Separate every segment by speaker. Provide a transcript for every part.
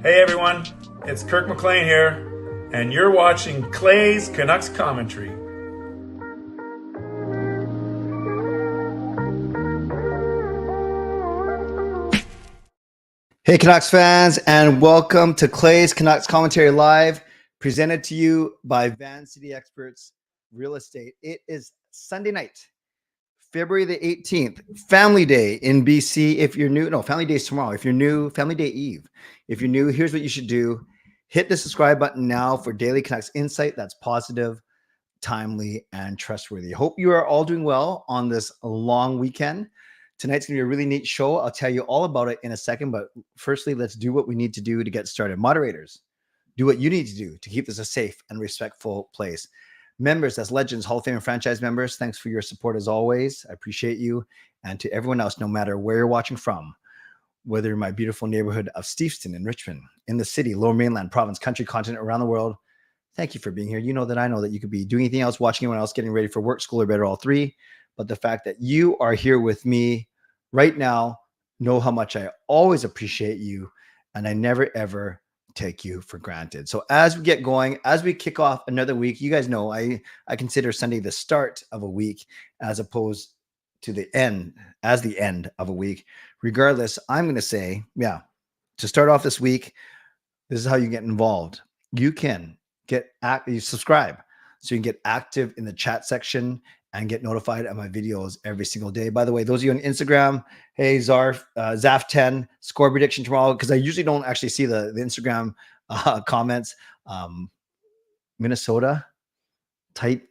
Speaker 1: Hey everyone, it's Kirk McLean here, and you're watching Clay's Canucks Commentary.
Speaker 2: Hey Canucks fans, and welcome to Clay's Canucks Commentary Live, presented to you by Van City Experts Real Estate. It is Sunday night, February the 18th, Family Day in BC. If you're new, no, Family Day is tomorrow. If you're new, Family Day Eve. If you're new, here's what you should do. Hit the subscribe button now for daily Canucks insight that's positive, timely, and trustworthy. Hope you are all doing well on this long weekend. Tonight's going to be a really neat show. I'll tell you all about it in a second, but firstly, let's do what we need to do to get started. Moderators, do what you need to do to keep this a safe and respectful place. Members, that's Legends, Hall of Fame, and franchise members, thanks for your support as always. I appreciate you. And to everyone else, no matter where you're watching from, whether in my beautiful neighborhood of Steveston in Richmond, in the city, Lower Mainland, province, country, continent, around the world, thank you for being here. You know that I know that you could be doing anything else, watching anyone else, getting ready for work, school, or bed, or all three. But the fact that you are here with me right now, know how much I always appreciate you, and I never, ever take you for granted. So as we get going, as we kick off another week, you guys know I consider Sunday the start of a week as opposed to the end of a week. Regardless, I'm going to say, to start off this week, this is how you get involved. You can you subscribe so you can get active in the chat section and get notified of my videos every single day. By the way, those of you on Instagram, hey, Zaf10, score prediction tomorrow, because I usually don't actually see the Instagram comments. Minnesota, tight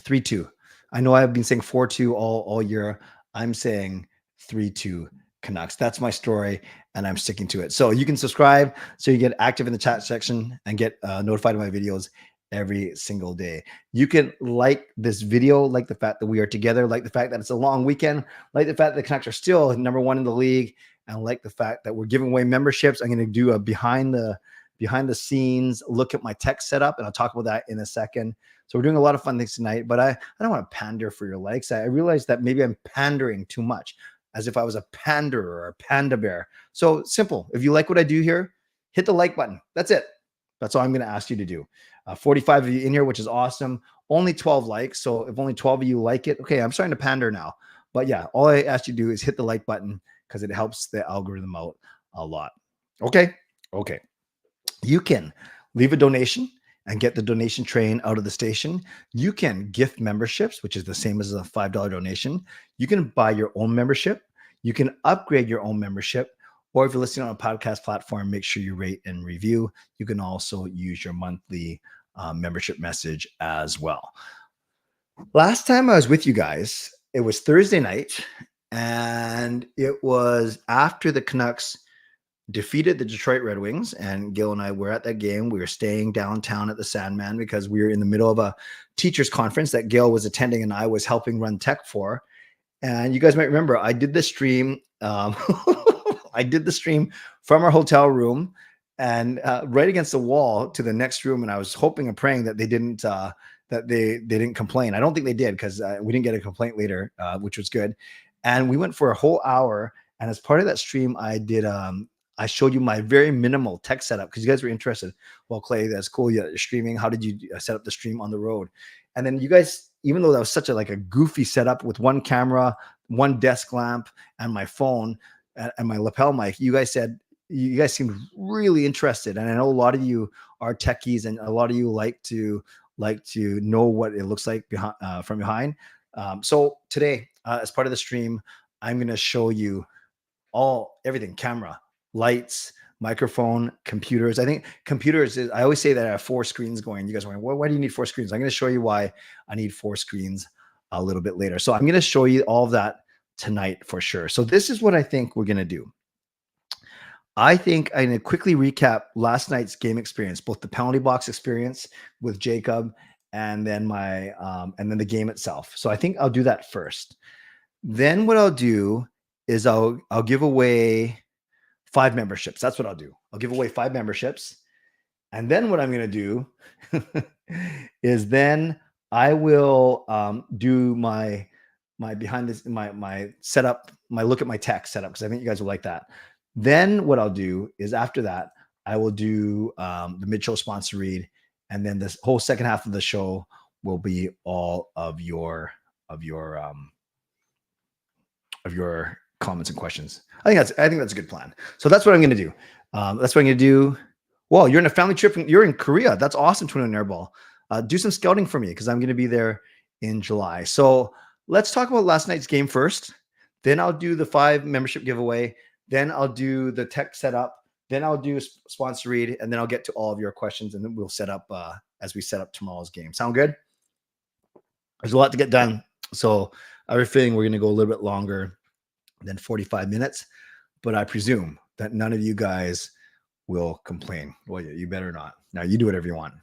Speaker 2: 3-2. I know I've been saying 4-2 all year. I'm saying 3-2 Canucks. That's my story, and I'm sticking to it. So you can subscribe so you get active in the chat section and get notified of my videos every single day. You can like this video, like the fact that we are together, like the fact that it's a long weekend, like the fact that the Canucks are still number one in the league, and like the fact that we're giving away memberships. I'm going to do a behind the scenes look at my tech setup, and I'll talk about that in a second. So we're doing a lot of fun things tonight, but I don't want to pander for your likes. I realize that maybe I'm pandering too much, as if I was a panderer or a panda bear. So simple. If you like what I do here, hit the like button. That's it. That's all I'm going to ask you to do. 45 of you in here, which is awesome. Only 12 likes. So if only 12 of you like it, okay, I'm starting to pander now. But yeah, all I ask you to do is hit the like button because it helps the algorithm out a lot. Okay. You can leave a donation and get the donation train out of the station. You can gift memberships, which is the same as a $5 donation. You can buy your own membership. You can upgrade your own membership. Or if you're listening on a podcast platform, make sure you rate and review. You can also use your monthly membership message as well. Last time I was with you guys, it was Thursday night, and it was after the Canucks defeated the Detroit Red Wings, and Gil and I were at that game. We were staying downtown at the Sandman because we were in the middle of a teachers conference that Gil was attending and I was helping run tech for. And you guys might remember I did the stream. I did the stream from our hotel room and right against the wall to the next room. And I was hoping and praying that they didn't complain. I don't think they did, because we didn't get a complaint later, which was good. And we went for a whole hour. And as part of that stream, I showed you my very minimal tech setup because you guys were interested. Well, Clay, that's cool. You're streaming. How did you set up the stream on the road? And then you guys, even though that was such a goofy setup with one camera, one desk lamp, and my phone and my lapel mic, you guys seemed really interested. And I know a lot of you are techies, and a lot of you like to know what it looks like from behind. So today, as part of the stream, I'm going to show you everything: camera, lights, microphone, computers. I think computers I always say that I have 4 screens going. You guys are wondering, why do you need 4 screens? I'm going to show you why I need 4 screens a little bit later. So I'm going to show you all of that tonight for sure. So this is what I think we're going to do. I think I'm going to quickly recap last night's game experience, both the penalty box experience with Jacob and then the game itself. So I think I'll do that first. Then what I'll do is I'll give away 5 memberships. That's what I'll do. I'll give away 5 memberships. And then what I'm going to do is then I will do my behind this, my setup, my look at my tech setup, because I think you guys will like that. Then what I'll do is after that, I will do the mid-show sponsor read, and then this whole second half of the show will be all of your comments and questions. I think that's a good plan. So that's what I'm going to do. That's what I'm going to do. Well, you're in a family trip. You're in Korea. That's awesome. 21 Airball. Do some scouting for me because I'm going to be there in July. So let's talk about last night's game first. Then I'll do the 5 membership giveaway. Then I'll do the tech setup. Then I'll do sponsor read, and then I'll get to all of your questions, and then we'll set up as we set up tomorrow's game. Sound good? There's a lot to get done, so I have a feeling we're going to go a little bit longer than 45 minutes, but I presume that none of you guys will complain. Well, you better not. Now you do whatever you want.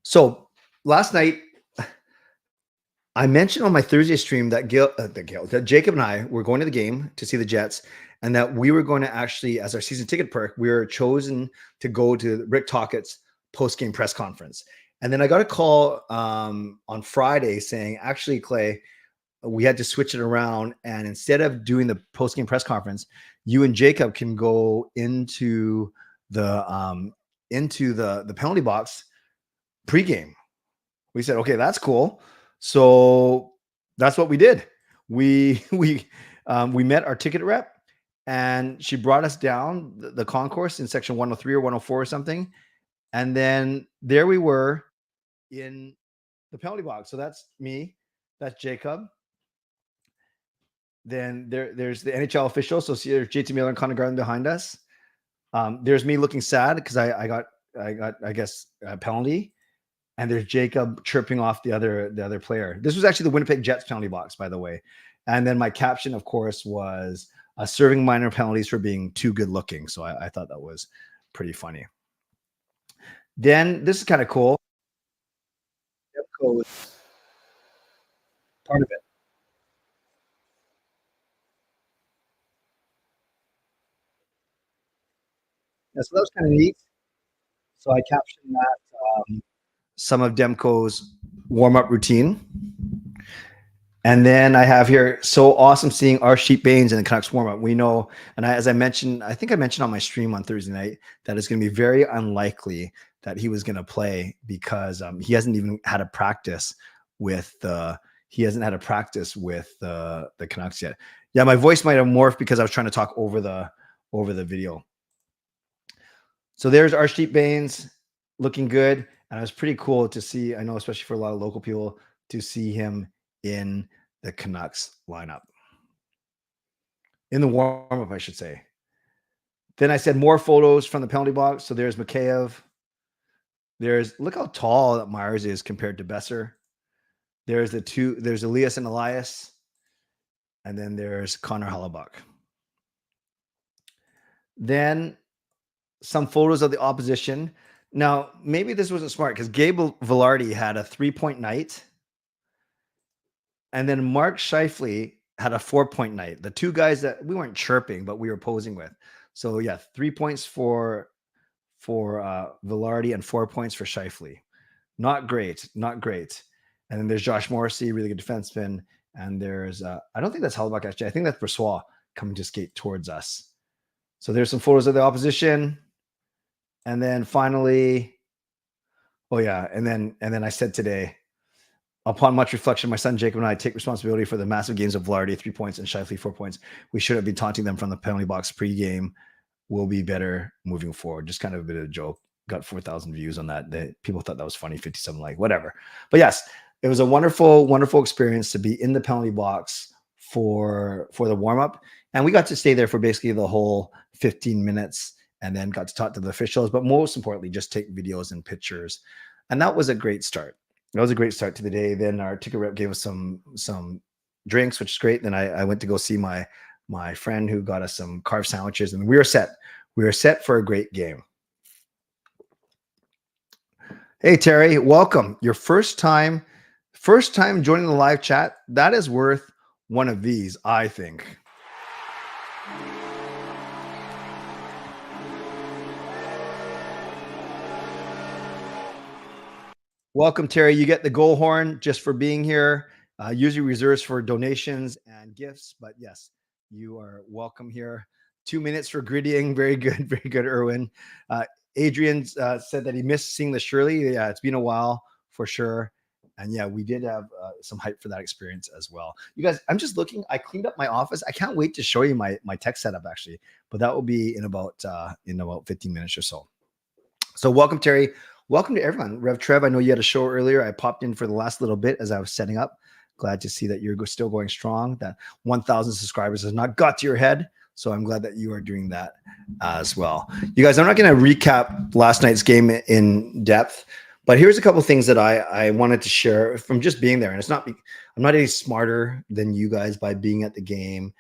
Speaker 2: So last night, I mentioned on my Thursday stream that that Jacob and I were going to the game to see the Jets, and that we were going to actually, as our season ticket perk, we were chosen to go to Rick Tockett's post-game press conference. And then I got a call on Friday saying, actually, Clay, we had to switch it around, and instead of doing the post-game press conference, you and Jacob can go into the penalty box pregame. We said, okay, that's cool. So that's what we did. We met our ticket rep, and she brought us down the concourse in section 103 or 104 or something. And then there we were in the penalty box. So that's me. That's Jacob. Then there's the NHL officials. So see, there's JT Miller and Connor Garland behind us. There's me looking sad because I got I guess a penalty. And there's Jacob chirping off the other player. This was actually the Winnipeg Jets penalty box, by the way. And then my caption, of course, was serving minor penalties for being too good looking. So I thought that was pretty funny. Then this is kind of cool. Part of it. Yeah, so that was kind of neat. So I captioned that some of Demko's warm-up routine. And then I have here, so awesome seeing our Sheep Baines in the Canucks warm-up. We know, and as I mentioned, I think I mentioned on my stream on Thursday night that it's going to be very unlikely that he was going to play because he hasn't even had a practice with the Canucks yet. Yeah, my voice might have morphed because I was trying to talk over the video. So there's our Sheep Baines looking good. And it was pretty cool to see, I know, especially for a lot of local people, to see him in the Canucks lineup. In the warm-up, I should say. Then I said more photos from the penalty box. So there's Mikheyev. Look how tall that Myers is compared to Besser. There's Elias and Elias. And then there's Connor Hellebuck. Then some photos of the opposition. Now, maybe this wasn't smart because Gabe Vilardi had a 3-point night. And then Mark Scheifele had a 4-point night. The two guys that we weren't chirping, but we were posing with. So, yeah, 3 points for Vilardi and 4 points for Scheifele. Not great. Not great. And then there's Josh Morrissey, really good defenseman. And there's, I don't think that's Hellebuck, actually. I think that's Brossoit coming to skate towards us. So there's some photos of the opposition. And then finally, oh yeah, and then I said today, upon much reflection, my son Jacob and I take responsibility for the massive games of Vilardi, 3 points, and Scheifele, 4 points. We should have been taunting them from the penalty box pregame. We'll be better moving forward. Just kind of a bit of a joke. Got 4,000 views on that. People thought that was funny, 57 like, whatever. But yes, it was a wonderful, wonderful experience to be in the penalty box for the warm-up. And we got to stay there for basically the whole 15 minutes. And then got to talk to the officials, but most importantly, just take videos and pictures. And that was a great start. That was a great start to the day. Then our ticket rep gave us some drinks, which is great. Then I went to go see my friend who got us some carved sandwiches, and we were set. We were set for a great game. Hey, Terry, welcome. Your first time joining the live chat. That is worth one of these, I think. Welcome, Terry. You get the goal horn just for being here. Usually reserves for donations and gifts, but yes, you are welcome here. 2 minutes for grittying. Very good. Very good, Erwin. Adrian said that he missed seeing the Shirley. Yeah, it's been a while for sure. And yeah, we did have some hype for that experience as well. You guys, I'm just looking. I cleaned up my office. I can't wait to show you my tech setup actually, but that will be in about 15 minutes or so. So welcome, Terry. Welcome to everyone. Rev Trev, I know you had a show earlier. I popped in for the last little bit as I was setting up. Glad to see that you're still going strong. That 1,000 subscribers has not got to your head. So I'm glad that you are doing that as well. You guys, I'm not going to recap last night's game in depth, but here's a couple of things that I wanted to share from just being there. And it's not, I'm not any smarter than you guys by being at the game.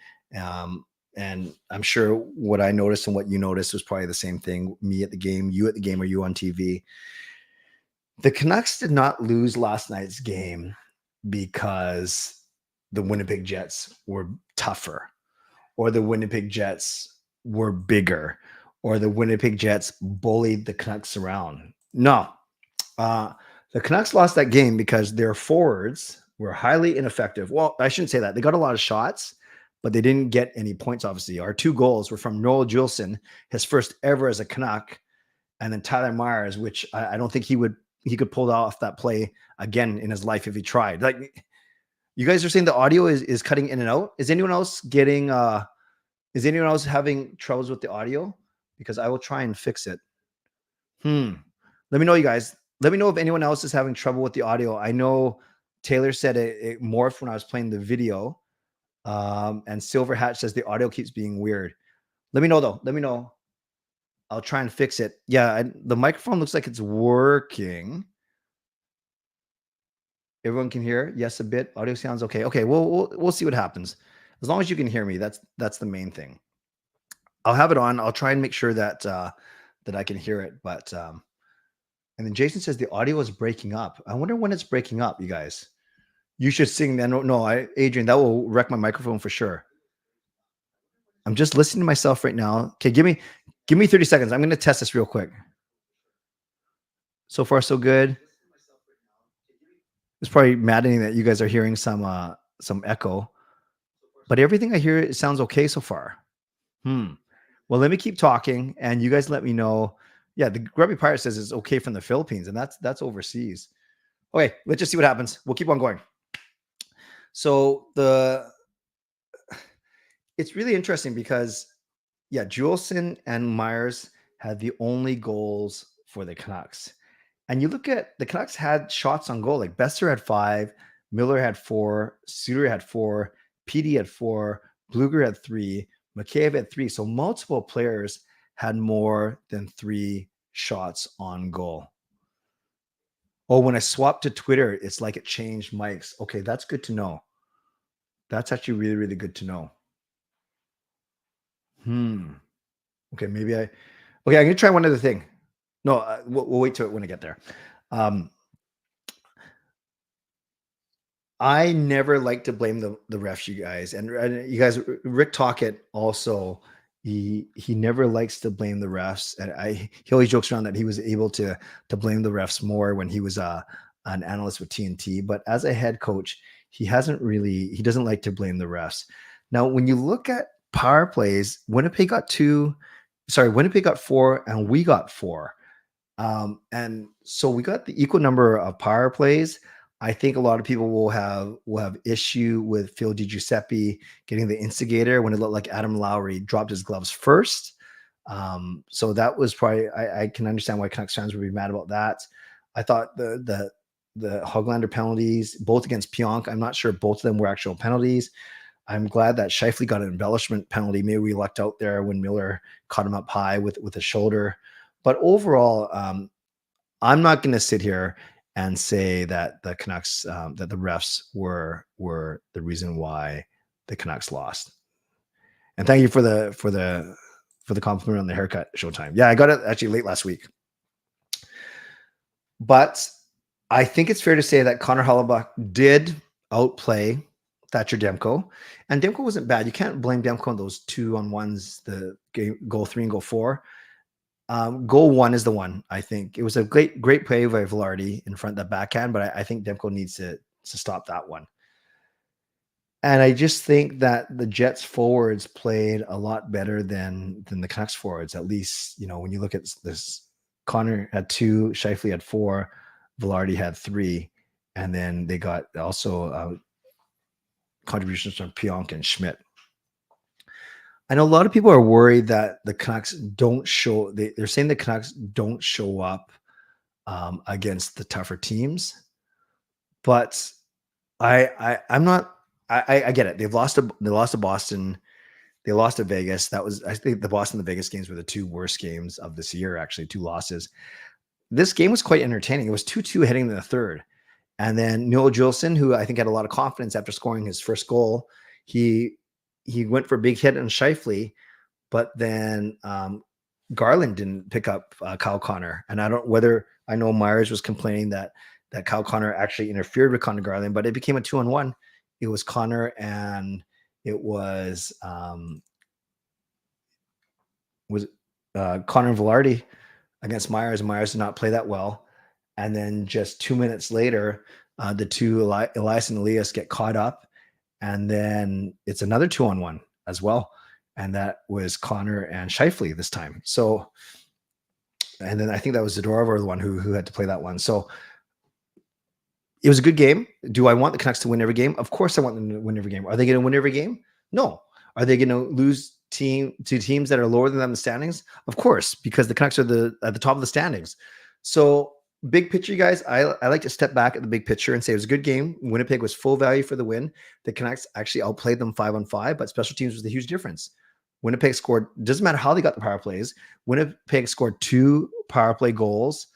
Speaker 2: And I'm sure what I noticed and what you noticed was probably the same thing. Me at the game, you at the game, or you on TV. The Canucks did not lose last night's game because the Winnipeg Jets were tougher, or the Winnipeg Jets were bigger, or the Winnipeg Jets bullied the Canucks around. No. The Canucks lost that game because their forwards were highly ineffective. Well, I shouldn't say that. They got a lot of shots, but they didn't get any points, obviously. Our 2 goals were from Noel Juleson, his first ever as a Canuck, and then Tyler Myers, which I don't think he could pull off that play again in his life if he tried. Like, you guys are saying the audio is cutting in and out. Is anyone else getting is anyone else having troubles with the audio? Because I will try and fix it. Let me know, you guys. Let me know if anyone else is having trouble with the audio. I know Taylor said it morphed when I was playing the video. And Silver Hatch says the audio keeps being weird. Let me know though. Let me know. I'll try and fix it. Yeah, the microphone looks like it's working. Everyone can hear? Yes, a bit. Audio sounds okay. Okay, we'll see what happens. As long as you can hear me, that's the main thing. I'll have it on. I'll try and make sure that that I can hear it. But and then Jason says the audio is breaking up. I wonder when it's breaking up, you guys. You should sing then. No, Adrian, that will wreck my microphone for sure. I'm just listening to myself right now. Okay, give me 30 seconds. I'm going to test this real quick. So far, so good. It's probably maddening that you guys are hearing some echo, but everything I hear, it sounds okay so far. Well, let me keep talking, and you guys let me know. Yeah, the Grubby Pirate says it's okay from the Philippines, and that's overseas. Okay, let's just see what happens. We'll keep on going. So it's really interesting because, yeah, Juleson and Myers had the only goals for the Canucks. And you look at the Canucks had shots on goal. Like Besser had 5, Miller had 4, Suter had 4, PD had 4, Bluger had 3, McCabe had 3. So multiple players had more than 3 shots on goal. Oh, when I swapped to Twitter, it's like it changed mics. Okay, that's good to know. That's actually really, really good to know. Okay, maybe I'm going to try one other thing. No, we'll wait till it when I get there. I never like to blame the refs, you guys. And you guys, Rick Tockett also, he never likes to blame the refs. And he always jokes around that he was able to blame the refs more when he was an analyst with TNT. But as a head coach, he doesn't like to blame the refs. Now, when you look at power plays, Winnipeg got 4 and we got 4. And so we got the equal number of power plays. I think a lot of people will have issue with Phil DiGiuseppe getting the instigator when it looked like Adam Lowry dropped his gloves first. So that was probably, I can understand why Canucks fans would be mad about that. I thought the Höglander penalties, both against Pionk, I'm not sure both of them were actual penalties. I'm glad that Scheifele got an embellishment penalty. Maybe we lucked out there when Miller caught him up high with a shoulder. But overall, I'm not going to sit here and say that the Canucks, that the refs were the reason why the Canucks lost. And thank you for the compliment on the haircut, Showtime. Yeah, I got it actually late last week. But I think it's fair to say that Connor Hellebuyck did outplay Thatcher Demko, and Demko wasn't bad. You can't blame Demko on those 2-on-1s, the game, goal 3 and goal 4. Goal 1 is the one. I think it was a great play by Velarde in front of the backhand, but I think Demko needs to stop that one. And I just think that the Jets forwards played a lot better than the Canucks forwards. At least, when you look at this, Connor had 2, Scheifele had 4, Velarde had 3, and then they got also contributions from Pionk and Schmidt. I know a lot of people are worried that the Canucks don't show. They're saying the Canucks don't show up against the tougher teams, but I'm not. I get it. They lost to Boston. They lost to Vegas. I think the Boston and the Vegas games were the 2 worst games of this year. Actually, 2 losses. This game was quite entertaining. It was 2-2 heading to the third, and then Neal Chark, who I think had a lot of confidence after scoring his first goal, he went for a big hit on Scheifele, but then Garland didn't pick up Kyle Connor, and I know Myers was complaining that Kyle Connor actually interfered with Connor Garland, but it became a 2-on-1. It was Connor and it was Connor and Velarde against Myers. Myers did not play that well, and then just 2 minutes later, the two Elias and Elias get caught up, and then it's another 2-on-1 as well, and that was Connor and Scheifele this time. So, and then I think that was Zadorov, the one who had to play that one. So it was a good game. Do I want the Canucks to win every game? Of course I want them to win every game. Are they going to win every game? No. Are they going to lose to teams that are lower than them in the standings? Of course, because the Canucks are at the top of the standings. So big picture, guys, I like to step back at the big picture and say it was a good game. Winnipeg was full value for the win. The Canucks actually outplayed them 5-on-5, but special teams was the huge difference. Winnipeg scored, doesn't matter how they got the power plays. Winnipeg scored 2 power play goals,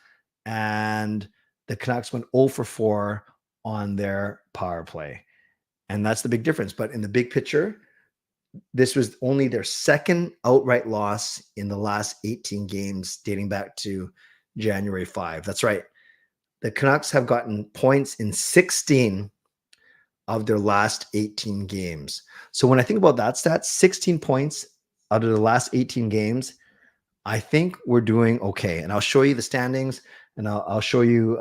Speaker 2: and the Canucks went 0 for 4 on their power play. And that's the big difference. But in the big picture, this was only their second outright loss in the last 18 games dating back to January 5. That's right. The Canucks have gotten points in 16 of their last 18 games. So when I think about that stat, 16 points out of the last 18 games, I think we're doing okay. And I'll show you the standings, and I'll show you,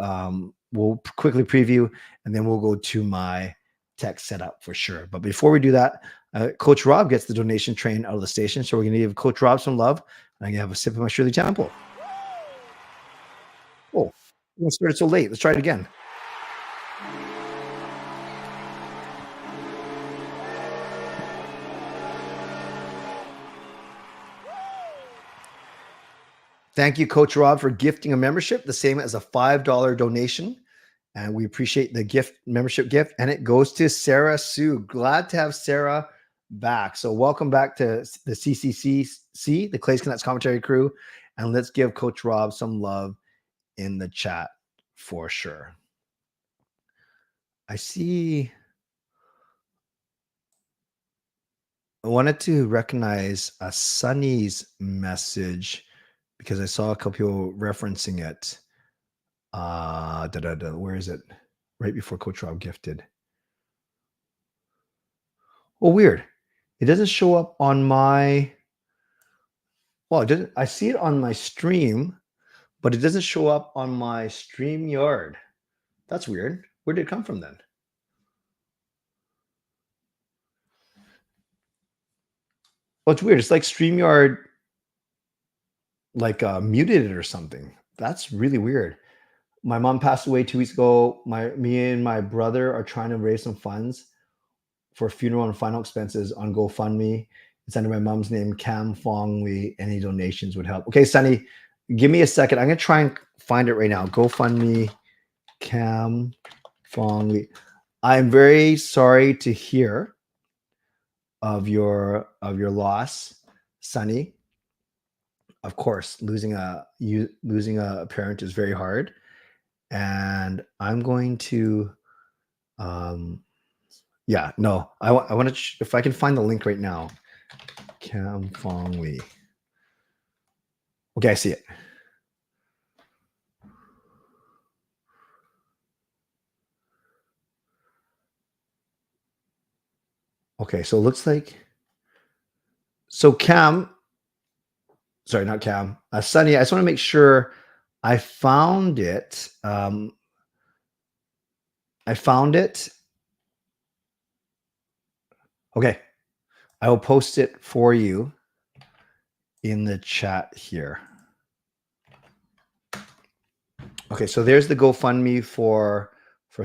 Speaker 2: we'll quickly preview, and then we'll go to my tech setup for sure. But before we do that, Coach Rob gets the donation train out of the station. So we're going to give Coach Rob some love, and I'm going to have a sip of my Shirley Temple. Oh, we started so late. Let's try it again. Thank you, Coach Rob, for gifting a membership, the same as a $5 donation. And we appreciate the membership gift. And it goes to Sarah Sue. Glad to have Sarah back. So welcome back to the CCCC, the Clay's Canucks commentary crew. And let's give Coach Rob some love in the chat for sure. I wanted to recognize a Sunny's message because I saw a couple people referencing it. Where is it? Right before Coach Rob gifted. Oh, weird. It doesn't show up on my. Well, it doesn't. I see it on my stream, but it doesn't show up on my StreamYard. That's weird. Where did it come from then? Well, it's weird. It's like StreamYard muted it or something. That's really weird. My mom passed away 2 weeks ago. Me and my brother are trying to raise some funds for funeral and final expenses on GoFundMe. It's under my mom's name, Cam Fong Lee. Any donations would help. Okay, Sunny, give me a second. I'm going to try and find it right now. GoFundMe, Cam Fong Lee. I'm very sorry to hear of your loss, Sunny. Of course, losing a parent is very hard. And I'm going to, I want to, if I can find the link right now, Cam Fong Lee. Okay, I see it. Okay, so it looks like, Cam, sorry, not Cam, Sunny, I just want to make sure I found it. I found it. Okay. I will post it for you in the chat here. Okay, so there's the GoFundMe for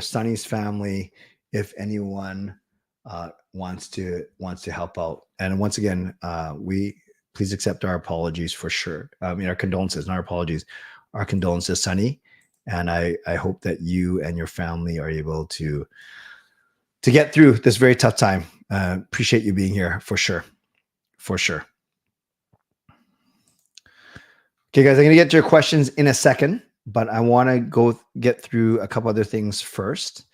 Speaker 2: Sonny's family. If anyone wants to help out, and once again, we please accept our apologies for sure. I mean, our condolences, not our apologies. Our condolences, Sonny, and I hope that you and your family are able to get through this very tough time. Appreciate you being here for sure, for sure. Okay, guys, I'm gonna get to your questions in a second, but I want to go get through a couple other things first.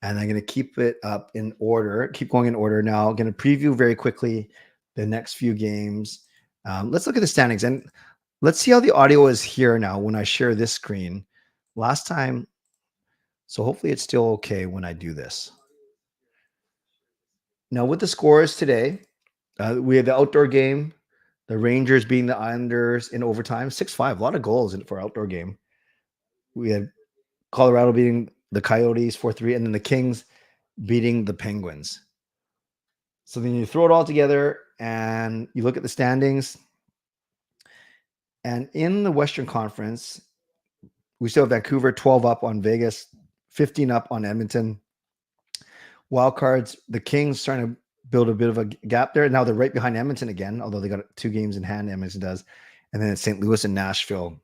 Speaker 2: And I'm going to keep it up in order, keep going in order. Now, I'm going to preview very quickly the next few games. Let's look at the standings and let's see how the audio is here now when I share this screen. Last time, so hopefully it's still okay when I do this. Now, with the scores today, we have the outdoor game, the Rangers beating the Islanders in overtime, 6-5, a lot of goals for outdoor game. We had Colorado beating the Coyotes 4-3, and then the Kings beating the Penguins. So then you throw it all together and you look at the standings. And in the Western Conference, we still have Vancouver 12 up on Vegas, 15 up on Edmonton. Wild cards, the Kings trying to build a bit of a gap there. Now they're right behind Edmonton again, although they got 2 games in hand, Edmonton does. And then it's St. Louis and Nashville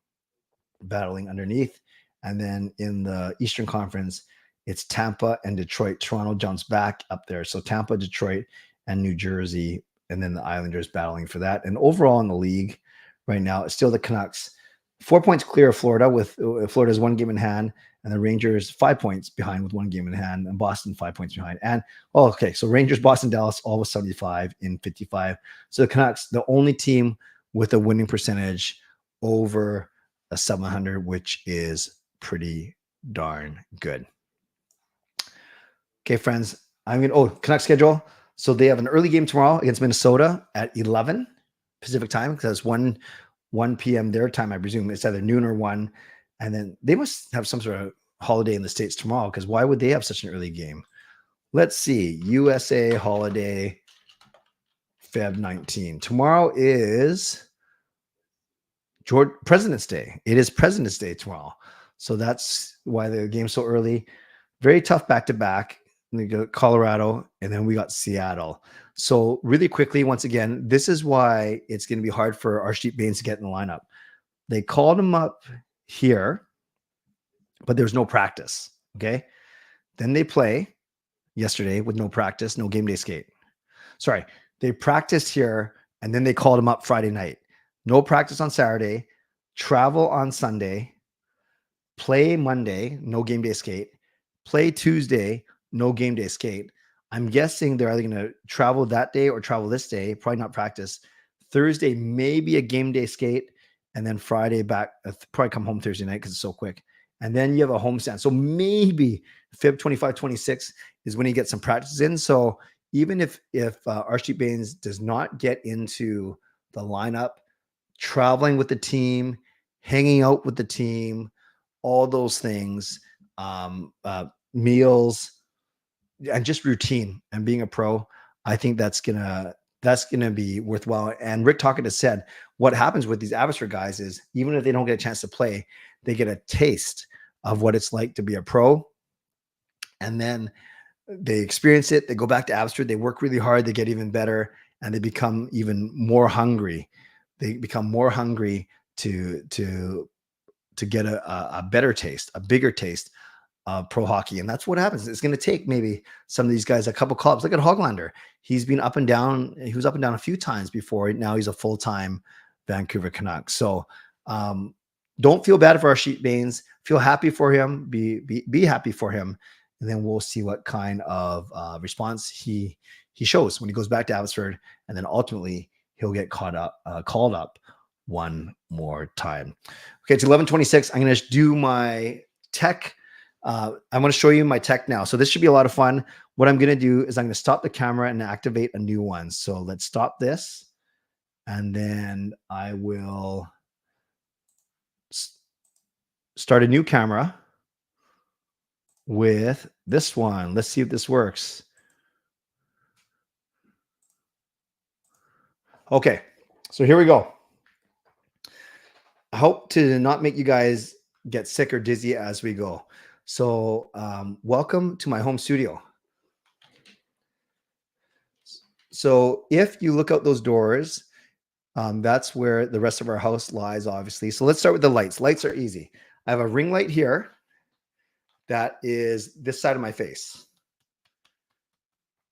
Speaker 2: battling underneath. And then in the Eastern Conference, it's Tampa and Detroit. Toronto jumps back up there. So Tampa, Detroit, and New Jersey, and then the Islanders battling for that. And overall in the league right now, it's still the Canucks 4 points clear of Florida, with Florida's 1 game in hand, and the Rangers 5 points behind with 1 game in hand, and Boston 5 points behind. And so Rangers, Boston, Dallas, all with 75 in 55. So the Canucks, the only team with a winning percentage over a 700, which is pretty darn good. Okay, friends, I'm gonna Canucks schedule. So they have an early game tomorrow against Minnesota at 11 Pacific time, because that's 1 p.m. their time, I presume. It's either noon or 1. And then they must have some sort of holiday in the States tomorrow, because why would they have such an early game? Let's see. USA holiday, Feb 19. Tomorrow is President's Day. It is President's Day tomorrow. So that's why the game's so early. Very tough back-to-back. We got Colorado, and then we got Seattle. So really quickly, once again, this is why it's going to be hard for Arshdeep Bains to get in the lineup. They called him up here, but there's no practice. Okay. Then they play yesterday with no practice, no game day skate. Sorry. They practiced here, and then they called him up Friday night. No practice on Saturday, travel on Sunday, play Monday, no game day skate, play Tuesday, no game day skate. I'm guessing they're either going to travel that day or travel this day, probably not practice. Thursday, maybe a game day skate, and then Friday back, probably come home Thursday night because it's so quick. And then you have a homestand. So maybe Feb 25, 26 is when he gets some practices in. So even if Arshdeep Bains does not get into the lineup, traveling with the team, hanging out with the team, all those things, meals, and just routine and being a pro, I think that's gonna be worthwhile. And Rick Tocchet has said what happens with these Abbotsford guys is, even if they don't get a chance to play, they get a taste of what it's like to be a pro, and then they experience it. They go back to Abbotsford, they work really hard, they get even better, and they become even more hungry. They become more hungry to get a better taste, a bigger taste pro hockey. And that's what happens. It's going to take maybe some of these guys a couple clubs. Look at Hoglander. He's been up and down. He was up and down a few times before. Now he's a full-time Vancouver Canucks. So don't feel bad for Arshdeep Bains. Feel happy for him. Be happy for him. And then we'll see what kind of response he shows when he goes back to Abbotsford. And then ultimately he'll get called up one more time. Okay, it's 11:26. I'm going to do my tech. I'm going to show you my tech now. So this should be a lot of fun. What I'm going to do is I'm going to stop the camera and activate a new one. So let's stop this. And then I will start a new camera with this one. Let's see if this works. Okay, so here we go. I hope to not make you guys get sick or dizzy as we go. So welcome to my home studio. So if you look out those doors, that's where the rest of our house lies, obviously. So let's start with the lights. Lights are easy. I have a ring light here that is this side of my face,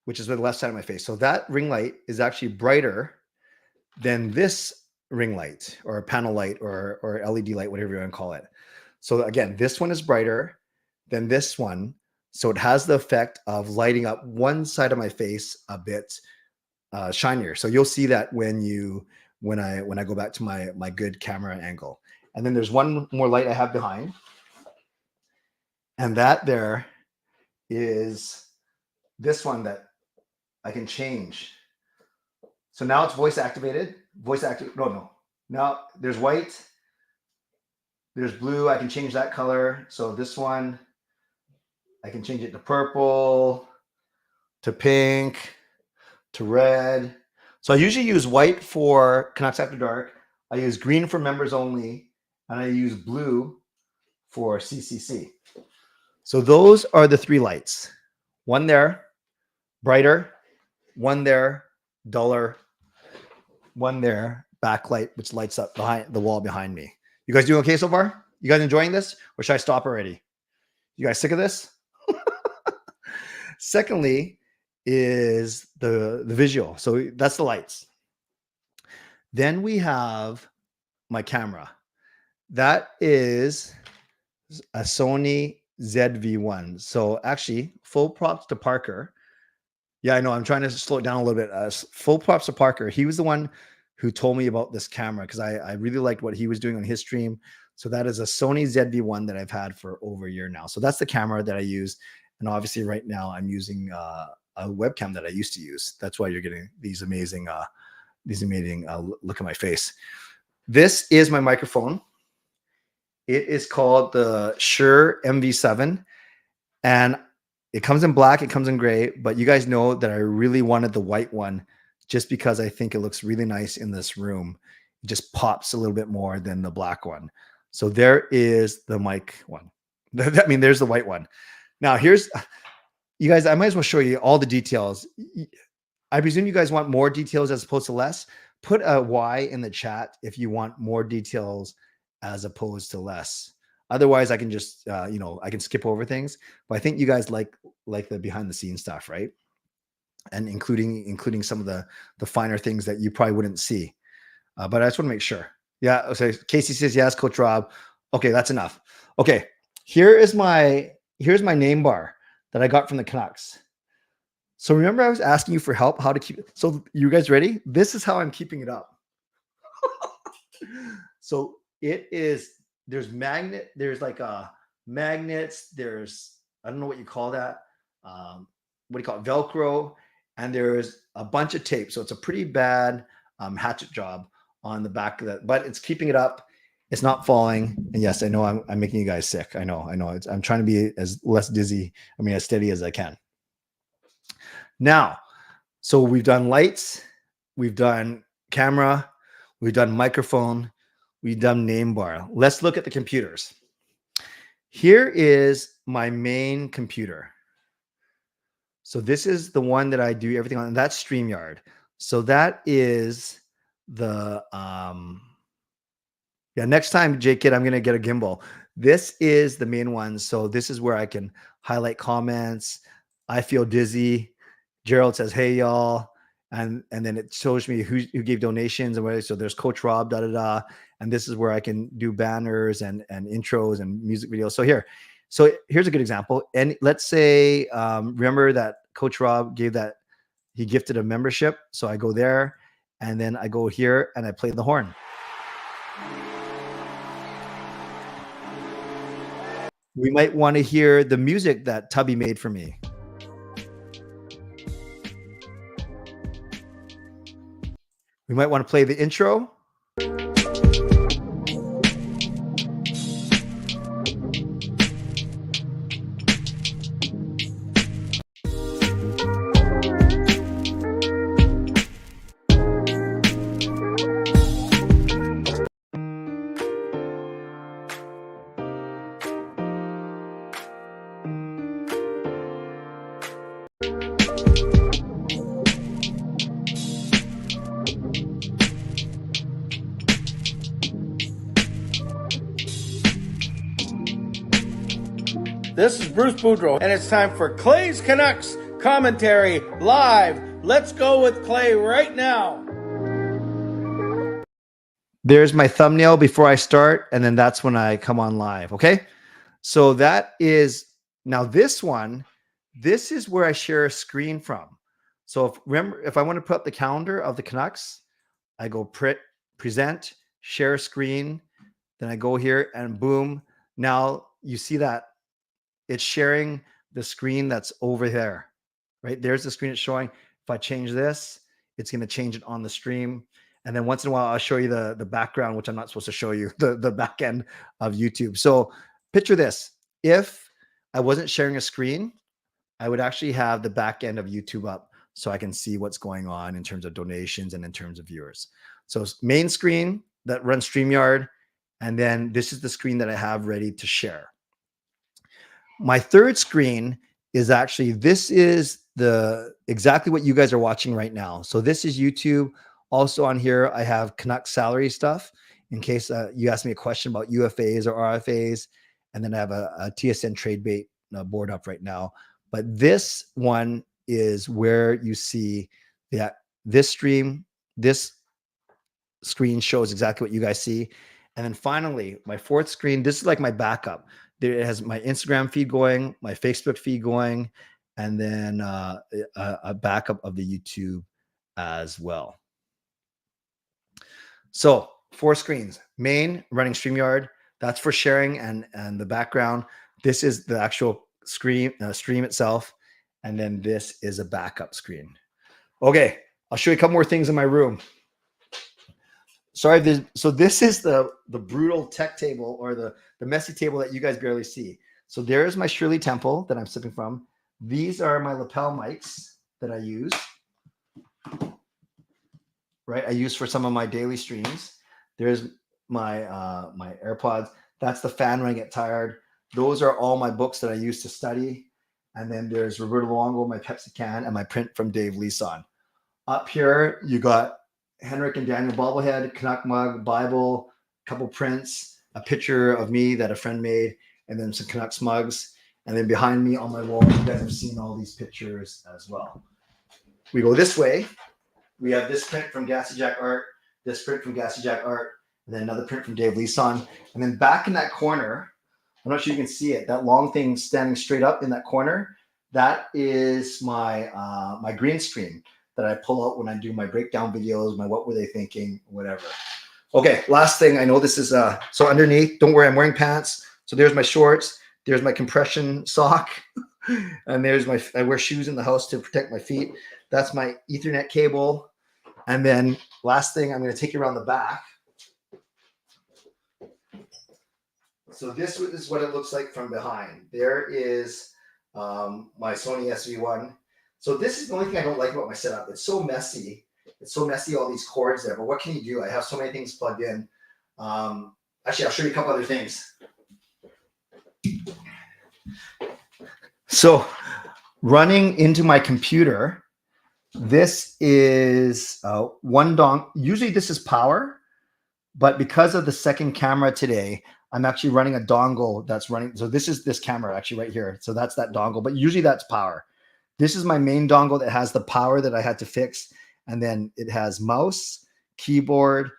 Speaker 2: which is the left side of my face. So that ring light is actually brighter than this ring light or panel light or LED light, whatever you want to call it. So again, this one is brighter than this one. So it has the effect of lighting up one side of my face a bit shinier. So you'll see that when I go back to my good camera angle. And then there's one more light I have behind. And that there is this one that I can change. So now it's voice activated. No. Now there's white. There's blue. I can change that color. So this one, I can change it to purple, to pink, to red. So I usually use white for Canucks After Dark. I use green for members only. And I use blue for CCC. So those are the three lights. One there, brighter. One there, duller. One there, backlight, which lights up behind the wall behind me. You guys doing okay so far? You guys enjoying this? Or should I stop already? You guys sick of this? Secondly is the visual. So that's the lights. Then we have my camera. That is a Sony ZV-1. So actually, full props to Parker. Yeah, I know. I'm trying to slow it down a little bit. Full props to Parker. He was the one who told me about this camera because I really liked what he was doing on his stream. So that is a Sony ZV-1 that I've had for over a year now. So that's the camera that I use. And obviously right now I'm using a webcam that I used to use. That's why you're getting these amazing look at my face. This is my microphone. It is called the Shure MV7. And it comes in black, it comes in gray, but you guys know that I really wanted the white one just because I think it looks really nice in this room. It just pops a little bit more than the black one. So there is the mic one. I mean, there's the white one. Now here's, you guys, I might as well show you all the details. I presume you guys want more details as opposed to less. Put a Y in the chat if you want more details as opposed to less. Otherwise, I can just, I can skip over things. But I think you guys like the behind the scenes stuff, right? And including some of the finer things that you probably wouldn't see. But I just want to make sure. Yeah. So Casey says yes, Coach Rob. Okay, that's enough. Okay, here's my name bar that I got from the Canucks. So remember, I was asking you for help how to keep it. So you guys ready? This is how I'm keeping it up. So it is. There's like magnets. There's, I don't know what you call that. What do you call it? Velcro. And there's a bunch of tape. So it's a pretty bad hatchet job on the back of that, but it's keeping it up. It's not falling. And yes, I know I'm making you guys sick. I know. I'm trying to be as steady as I can. Now, so we've done lights. We've done camera. We've done microphone. We've done name bar. Let's look at the computers. Here is my main computer. So this is the one that I do everything on. And that's StreamYard. So that is the, next time, J-Kid, I'm going to get a gimbal. This is the main one. So this is where I can highlight comments. I feel dizzy. Gerald says, hey, y'all. And then it shows me who gave donations and where. So there's Coach Rob, and this is where I can do banners and intros and music videos. So here's a good example. And let's say, remember that Coach Rob he gifted a membership. So I go there and then I go here and I play the horn. We might want to hear the music that Tubby made for me. We might want to play the intro.
Speaker 3: This is Bruce Boudreau, and it's time for Clay's Canucks commentary live. Let's go with Clay right now.
Speaker 2: There's my thumbnail before I start, and then that's when I come on live. Okay. So that is now this one. This is where I share a screen from. So if I want to put up the calendar of the Canucks, I go present, share a screen. Then I go here and boom. Now you see that it's sharing the screen that's over there, right? There's the screen it's showing. If I change this, it's going to change it on the stream. And then once in a while, I'll show you the background, which I'm not supposed to show you, the back end of YouTube. So picture this. If I wasn't sharing a screen, I would actually have the back end of YouTube up so I can see what's going on in terms of donations and in terms of viewers. So main screen that runs StreamYard. And then this is the screen that I have ready to share. My third screen is actually, this is exactly what you guys are watching right now. So this is YouTube. Also on here, I have Canucks salary stuff in case you ask me a question about UFAs or RFAs. And then I have a TSN trade bait board up right now. But this one is where you see that this screen shows exactly what you guys see. And then finally, my fourth screen, this is like my backup. There has my Instagram feed going, my Facebook feed going, and then a backup of the YouTube as well. So 4 screens, main running StreamYard. That's for sharing and the background. This is the actual stream itself. And then this is a backup screen. Okay, I'll show you a couple more things in my room. Sorry, so this is the brutal tech table or the messy table that you guys barely see. So there's my Shirley Temple that I'm sipping from. These are my lapel mics that I use. Right, I use for some of my daily streams. There's my my AirPods. That's the fan when I get tired. Those are all my books that I use to study. And then there's Roberto Luongo, my Pepsi can, and my print from Dave Leeson. Up here, you got Henrik and Daniel bobblehead, Canuck mug, Bible, a couple prints, a picture of me that a friend made, and then some Canucks mugs. And then behind me on my wall, you guys have seen all these pictures as well. We go this way. We have this print from Gassy Jack Art, this print from Gassy Jack Art, and then another print from Dave Leeson. And then back in that corner, I'm not sure you can see it, that long thing standing straight up in that corner, that is my my green screen that I pull out when I do my breakdown videos, my what were they thinking, whatever. Okay, last thing, I know this is, so underneath, don't worry, I'm wearing pants. So there's my shorts, there's my compression sock, and there's I wear shoes in the house to protect my feet. That's my Ethernet cable. And then last thing, I'm going to take you around the back. So this is what it looks like from behind. There is my Sony SV1. So this is the only thing I don't like about my setup. It's so messy. It's so messy, all these cords there. But what can you do? I have so many things plugged in. Actually, I'll show you a couple other things. So running into my computer, this is one dongle. Usually this is power, but because of the second camera today, I'm actually running a dongle that's running. So this is this camera actually right here. So that's that dongle, but usually that's power. This is my main dongle that has the power that I had to fix. And then it has mouse, keyboard,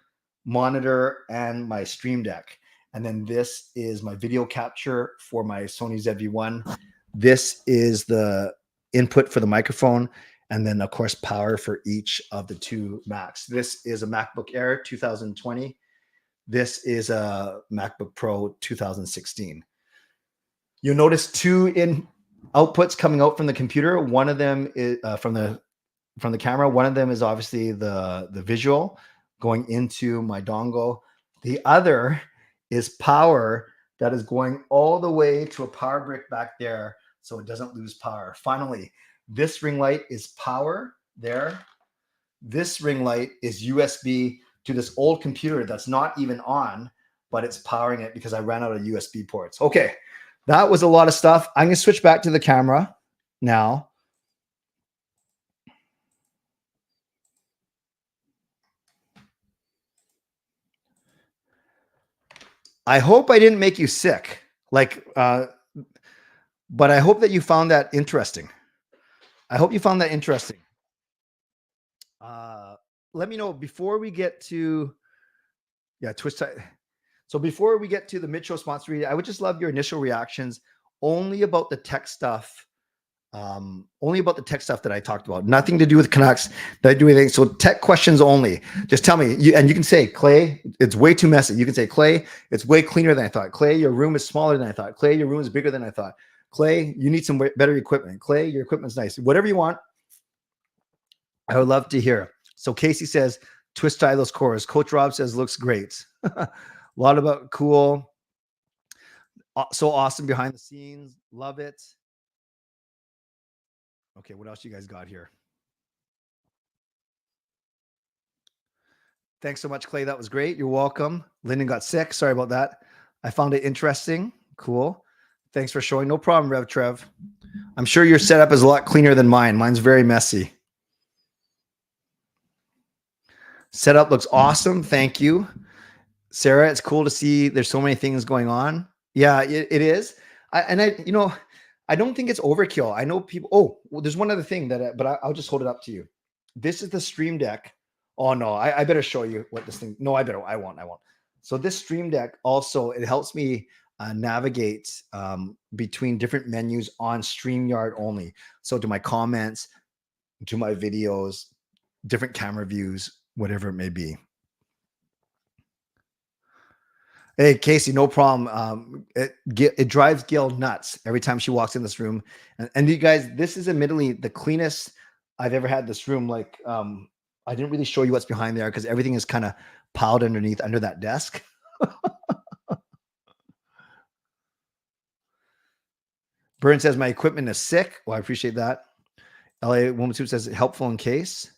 Speaker 2: monitor, and my Stream Deck. And then this is my video capture for my Sony ZV-1. This is the input for the microphone. And then, of course, power for each of the 2 Macs. This is a MacBook Air 2020. This is a MacBook Pro 2016. You'll notice 2 outputs coming out from the computer. One of them is from the camera. One of them is obviously the visual going into my dongle. The other is power that is going all the way to a power brick back there so it doesn't lose power. Finally, this ring light is power there. This ring light is USB to this old computer that's not even on, but it's powering it because I ran out of USB ports. Okay, that was a lot of stuff. I'm going to switch back to the camera now. I hope I didn't make you sick. Like, But I hope that you found that interesting. I hope you found that interesting. Let me know before we get to, Twitch time. So before we get to the mid-show sponsor read, I would just love your initial reactions only about the tech stuff. Only about the tech stuff that I talked about. Nothing to do with Canucks. That I do anything. So tech questions only. Just tell me. And you can say, Clay, it's way too messy. You can say, Clay, it's way cleaner than I thought. Clay, your room is smaller than I thought. Clay, your room is bigger than I thought. Clay, you need some better equipment. Clay, your equipment's nice. Whatever you want, I would love to hear. So Casey says, twist tie those cores. Coach Rob says, looks great. A lot about cool. So awesome behind the scenes. Love it. Okay, what else you guys got here? Thanks so much, Clay. That was great. You're welcome. Lyndon got sick. Sorry about that. I found it interesting. Cool. Thanks for showing. No problem, Rev Trev. I'm sure your setup is a lot cleaner than mine. Mine's very messy. Setup looks awesome. Thank you. Sarah, it's cool to see there's so many things going on. Yeah, it is. I don't think it's overkill. I know people. Oh, well, there's one other thing but I'll just hold it up to you. This is the Stream Deck. Oh no, I better show you what this thing. No, I won't. So this Stream Deck also, it helps me navigate between different menus on StreamYard only. So to my comments, to my videos, different camera views, whatever it may be. Hey, Casey, no problem. It drives Gail nuts every time she walks in this room. And you guys, this is admittedly the cleanest I've ever had this room. Like, I didn't really show you what's behind there because everything is kind of piled under that desk. Byrne says, my equipment is sick. Well, I appreciate that. LA Woman Soup says, helpful in case.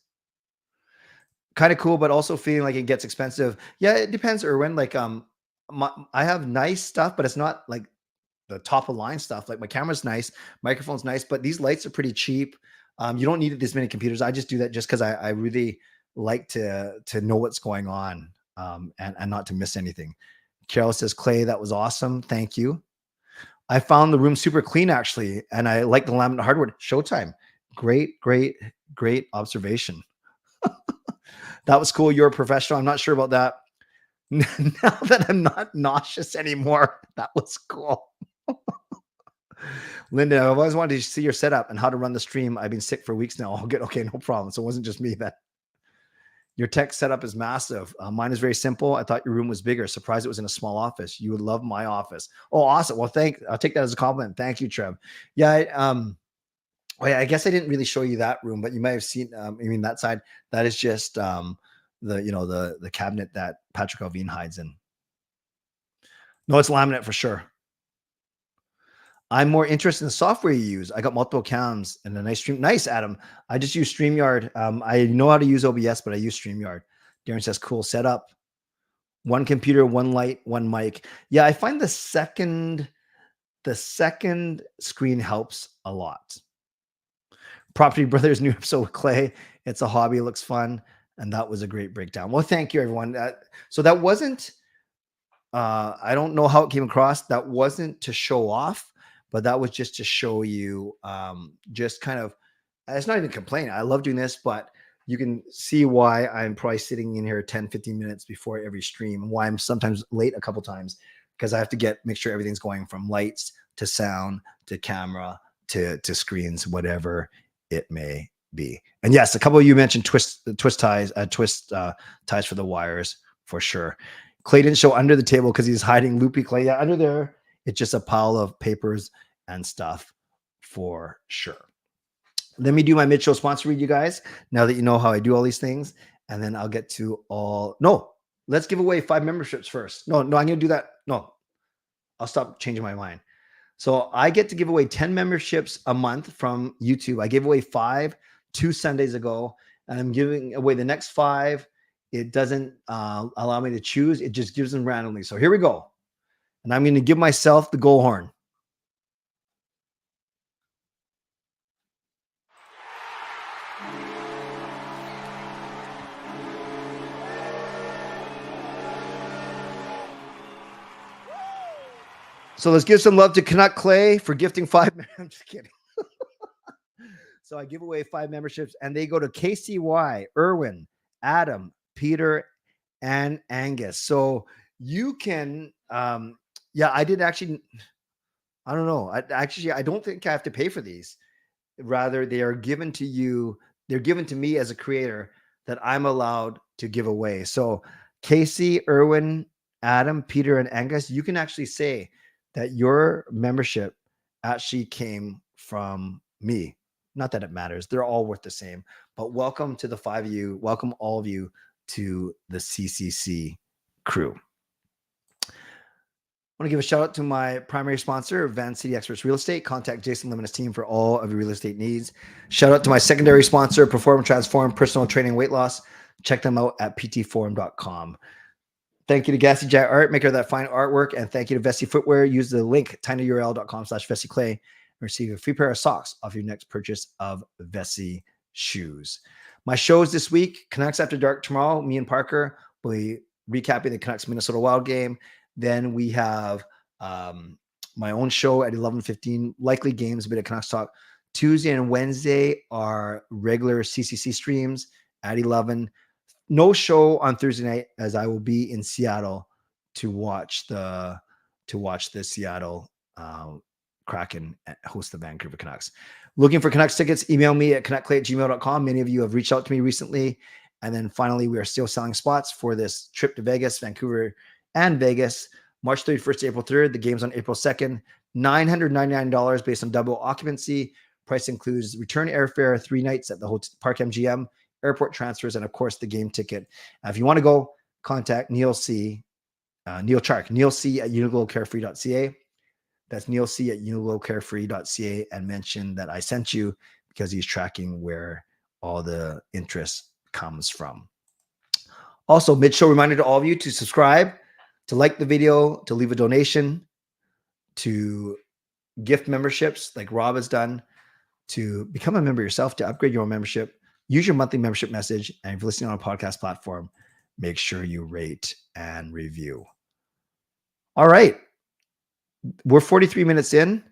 Speaker 2: Kind of cool, but also feeling like it gets expensive. Yeah, it depends, Erwin. Like, I have nice stuff, but it's not like the top of line stuff. Like my camera's nice, microphone's nice, but these lights are pretty cheap. You don't need this many computers. I just do that just because I really like to know what's going on and not to miss anything. Carol says, Clay, that was awesome. Thank you. I found the room super clean actually, and I like the laminate hardwood. Showtime. Great observation. That was cool. You're a professional. I'm not sure about that. Now that I'm not nauseous anymore, that was cool. Linda, I've always wanted to see your setup and how to run the stream. I've been sick for weeks now. I'll get okay, no problem. So it wasn't just me that. Your tech setup is massive. Mine is very simple. I thought your room was bigger. Surprised it was in a small office. You would love my office. Oh, awesome. Well, I'll take that as a compliment. Thank you, Trev. Yeah, I guess I didn't really show you that room, but you might have seen. That side. That is just the cabinet that Patrick Alvin hides in. No, it's laminate for sure. I'm more interested in the software you use. I got multiple cams and a nice stream. Nice, Adam. I just use StreamYard. I know how to use OBS, but I use StreamYard. Darren says, cool setup. One computer, one light, one mic. Yeah, I find the second screen helps a lot. Property Brothers new episode with Clay. It's a hobby. It looks fun. And that was a great breakdown. Well, thank you, everyone. So that wasn't, I don't know how it came across. That wasn't to show off, but that was just to show you just kind of, it's not even complaining. I love doing this, but you can see why I'm probably sitting in here 10, 15 minutes before every stream and why I'm sometimes late a couple times because I have to make sure everything's going from lights to sound to camera to screens, whatever it may be. And yes, a couple of you mentioned twist ties for the wires for sure. Clay didn't show under the table because he's hiding loopy Clay. Yeah, under there, it's just a pile of papers and stuff for sure. Let me do my mid-show sponsor read, you guys, now that you know how I do all these things. And then I'll get to all. No, let's give away 5 memberships first. No, I'm going to do that. No, I'll stop changing my mind. So I get to give away 10 memberships a month from YouTube. I gave away 5 2 Sundays ago, and I'm giving away the next 5. It doesn't allow me to choose. It just gives them randomly. So here we go. And I'm going to give myself the goal horn. So let's give some love to Canuck Clay for gifting 5. I'm just kidding. So I give away 5 memberships, and they go to KCY, Erwin, Adam, Peter, and Angus. So you can, I did actually, I don't know. I don't think I have to pay for these. Rather, they are given to you. They're given to me as a creator that I'm allowed to give away. So Casey, Erwin, Adam, Peter, and Angus, you can actually say that your membership actually came from me. Not that it matters. They're all worth the same. But welcome to the 5 of you. Welcome all of you to the CCC crew. I want to give a shout out to my primary sponsor, Van City Experts Real Estate. Contact Jason Lim and his team for all of your real estate needs. Shout out to my secondary sponsor, Perform Transform Personal Training Weight Loss. Check them out at ptforum.com. Thank you to Gassy Jet Art, maker of that fine artwork. And thank you to Vessi Footwear. Use the link tinyurl.com/VessiClay and receive a free pair of socks off your next purchase of Vessi shoes. My shows this week, Canucks After Dark tomorrow. Me and Parker will be recapping the Canucks Minnesota Wild game. Then we have my own show at 11:15, likely games, a bit of Canucks talk. Tuesday and Wednesday are regular CCC streams at 11. No show on Thursday night, as I will be in Seattle to watch the Seattle Kraken host the Vancouver Canucks. Looking for Canucks tickets, email me at canuckclay@gmail.com. Many of you have reached out to me recently. And then finally, we are still selling spots for this trip to Vegas, Vancouver, and Vegas, March 31st to April 3rd. The game's on April 2nd. $999 based on double occupancy. Price includes return airfare, 3 nights at the Hotel Park MGM, airport transfers, and of course the game ticket. If you want to go, contact Neal Chark, nealc@uniglowcarefree.ca. That's Neal C at uniglowcarefree.ca, and mention that I sent you because he's tracking where all the interest comes from. Also, mid-show reminder to all of you to subscribe, to like the video, to leave a donation, to gift memberships like Rob has done, to become a member yourself, to upgrade your own membership. Use your monthly membership message. And if you're listening on a podcast platform, make sure you rate and review. All right. We're 43 minutes in.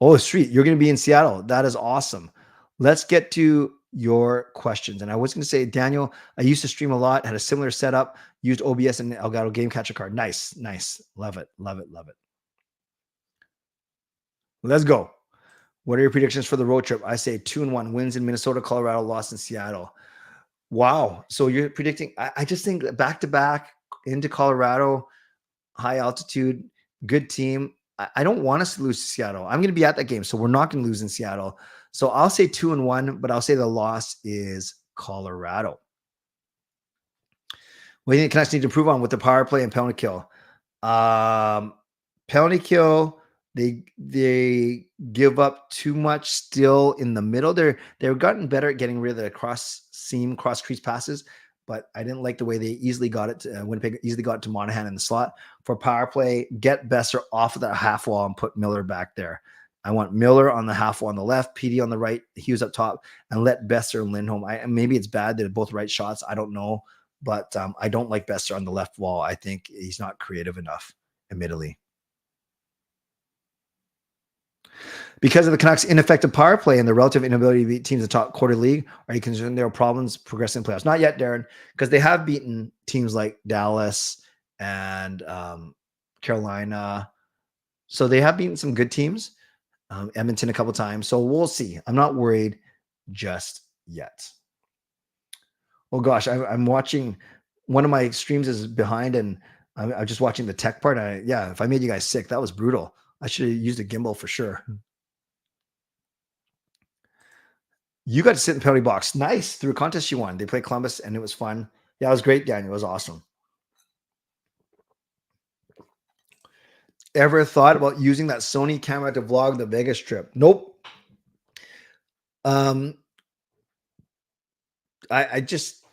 Speaker 2: Oh, Street, you're going to be in Seattle. That is awesome. Let's get to your questions. And I was going to say, Daniel, I used to stream a lot, had a similar setup, used OBS and Elgato Game Catcher card. Nice, nice. Love it, love it, love it. Let's go. What are your predictions for the road trip? I say 2-1 wins in Minnesota, Colorado, loss in Seattle. Wow. So you're predicting, I just think back-to-back into Colorado, high altitude, good team. I don't want us to lose to Seattle. I'm going to be at that game, so we're not going to lose in Seattle. So I'll say 2-1, but I'll say the loss is Colorado. What do you think Canucks need to improve on with the power play and penalty kill? Penalty kill, they give up too much still in the middle. They've gotten better at getting rid of the cross crease passes, but I didn't like the way they easily got it to Winnipeg, easily got it to Monahan in the slot. For power play, get Besser off of that half wall and put Miller back there. I want Miller on the half wall on the left, PD on the right, Hughes up top, and let Besser and Lindholm. Maybe it's bad that they're both right shots. I don't know, but I don't like Besser on the left wall. I think he's not creative enough, admittedly. Because of the Canucks' ineffective power play and the relative inability to beat teams in the top quarter league, are you concerned there are problems progressing in playoffs? Not yet, Darren, because they have beaten teams like Dallas and Carolina. So they have beaten some good teams, Edmonton a couple times. So we'll see. I'm not worried just yet. Oh, gosh, I'm watching. One of my streams is behind, and I'm just watching the tech part. Yeah, if I made you guys sick, that was brutal. I should have used a gimbal for sure. You got to sit in the penalty box. Nice. Through a contest you won. They played Columbus, and it was fun. Yeah, it was great, Daniel. It was awesome. Ever thought about using that Sony camera to vlog the Vegas trip? Nope. I just,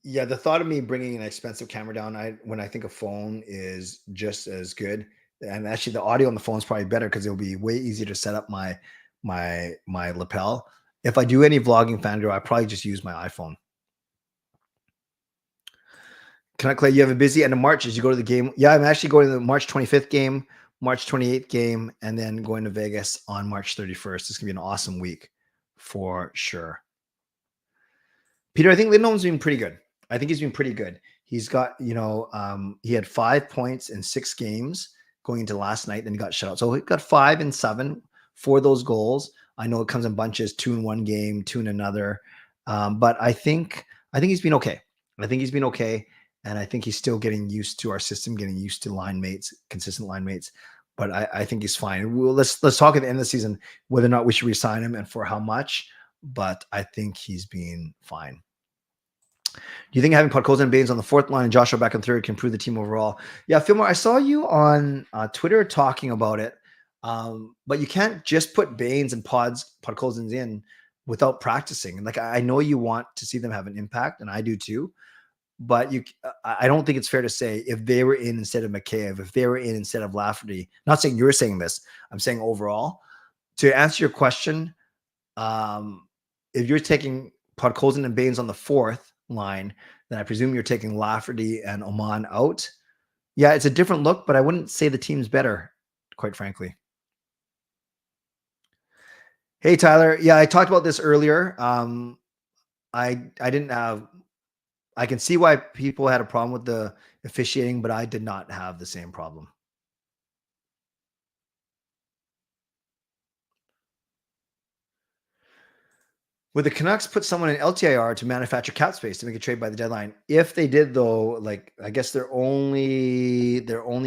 Speaker 2: yeah, the thought of me bringing an expensive camera down, when I think a phone is just as good. And actually, the audio on the phone is probably better because it'll be way easier to set up my lapel. If I do any vlogging, Fangirl, I probably just use my iPhone. Canuck Clay, you have a busy end of March as you go to the game. Yeah, I'm actually going to the March 25th game. March 28th game, and then going to Vegas on March 31st. It's going to be an awesome week for sure. Peter, I think Lindholm's been pretty good. I think he's been pretty good. He's got, he had 5 points in 6 games going into last night, then he got shut out. So he got 5 and 7 for those goals. I know it comes in bunches, 2 in one game, 2 in another. But I think he's been okay. I think he's been okay. And I think he's still getting used to our system, getting used to line mates, consistent line mates. But I think he's fine. Let's talk at the end of the season whether or not we should resign him and for how much. But I think he's been fine. Do you think having Podkolzin and Baines on the 4th line and Joshua back on 3rd can improve the team overall? Yeah, Fillmore, I saw you on Twitter talking about it. But you can't just put Baines and Podkolzins in without practicing. And like, I know you want to see them have an impact, and I do too. But I don't think it's fair to say if they were in instead of McKayev, if they were in instead of Lafferty, not saying you're saying this, I'm saying overall. To answer your question, if you're taking Podkolzin and Baines on the 4th line, then I presume you're taking Lafferty and Oman out. Yeah, it's a different look, but I wouldn't say the team's better, quite frankly. Hey, Tyler. Yeah, I talked about this earlier. I didn't have... I can see why people had a problem with the officiating, but I did not have the same problem. Would the Canucks put someone in LTIR to manufacture cap space to make a trade by the deadline? If they did, though, like, I guess their only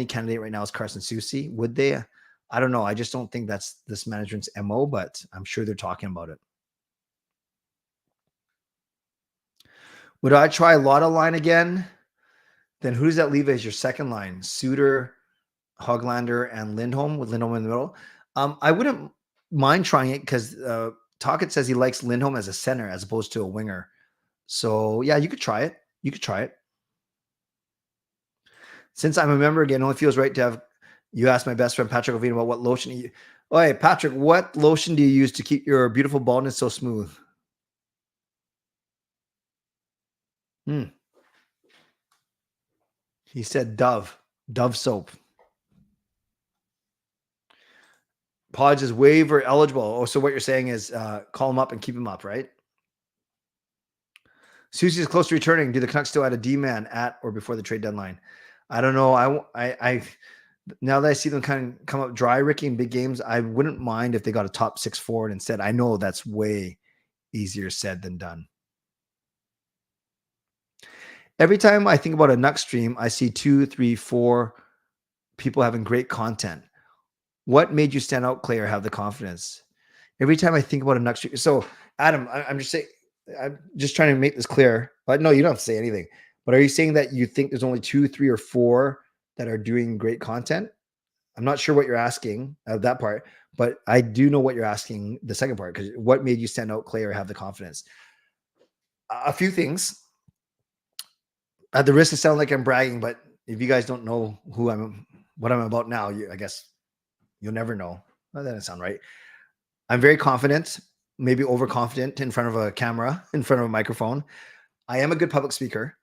Speaker 2: candidate right now is Carson Soucy. Would they? I don't know. I just don't think that's this management's MO, but I'm sure they're talking about it. Would I try Lotta line again? Then who does that leave as your second line? Suter, Hoglander, and Lindholm, with Lindholm in the middle. I wouldn't mind trying it because Tocchet says he likes Lindholm as a center as opposed to a winger. So, yeah, you could try it. You could try it. Since I'm a member again, it only feels right to have you ask my best friend Patrick Ovino about what lotion he... Oh, hey, Patrick, what lotion do you use to keep your beautiful baldness so smooth? He said Dove soap. Podge is waiver eligible. Oh, so what you're saying is call him up and keep him up, right? Soucy is close to returning. Do the Canucks still add a D-man at or before the trade deadline? I don't know. I now that I see them kind of come up dry, Ricky, in big games, I wouldn't mind if they got a top 6 forward instead. I know that's way easier said than done. Every time I think about a Nuck stream, I see 2, 3, 4 people having great content. What made you stand out, Clay, or have the confidence? Every time I think about a Nuck stream. So, Adam, I'm just saying, I'm just trying to make this clear. But no, you don't have to say anything. But are you saying that you think there's only 2, 3, or 4 that are doing great content? I'm not sure what you're asking of that part, but I do know what you're asking the second part, because what made you stand out, Clay, or have the confidence? A few things. At the risk of sounding like I'm bragging, but if you guys don't know what I'm about now, I guess you'll never know. Well, that doesn't sound right. I'm very confident, maybe overconfident in front of a camera, in front of a microphone. I am a good public speaker.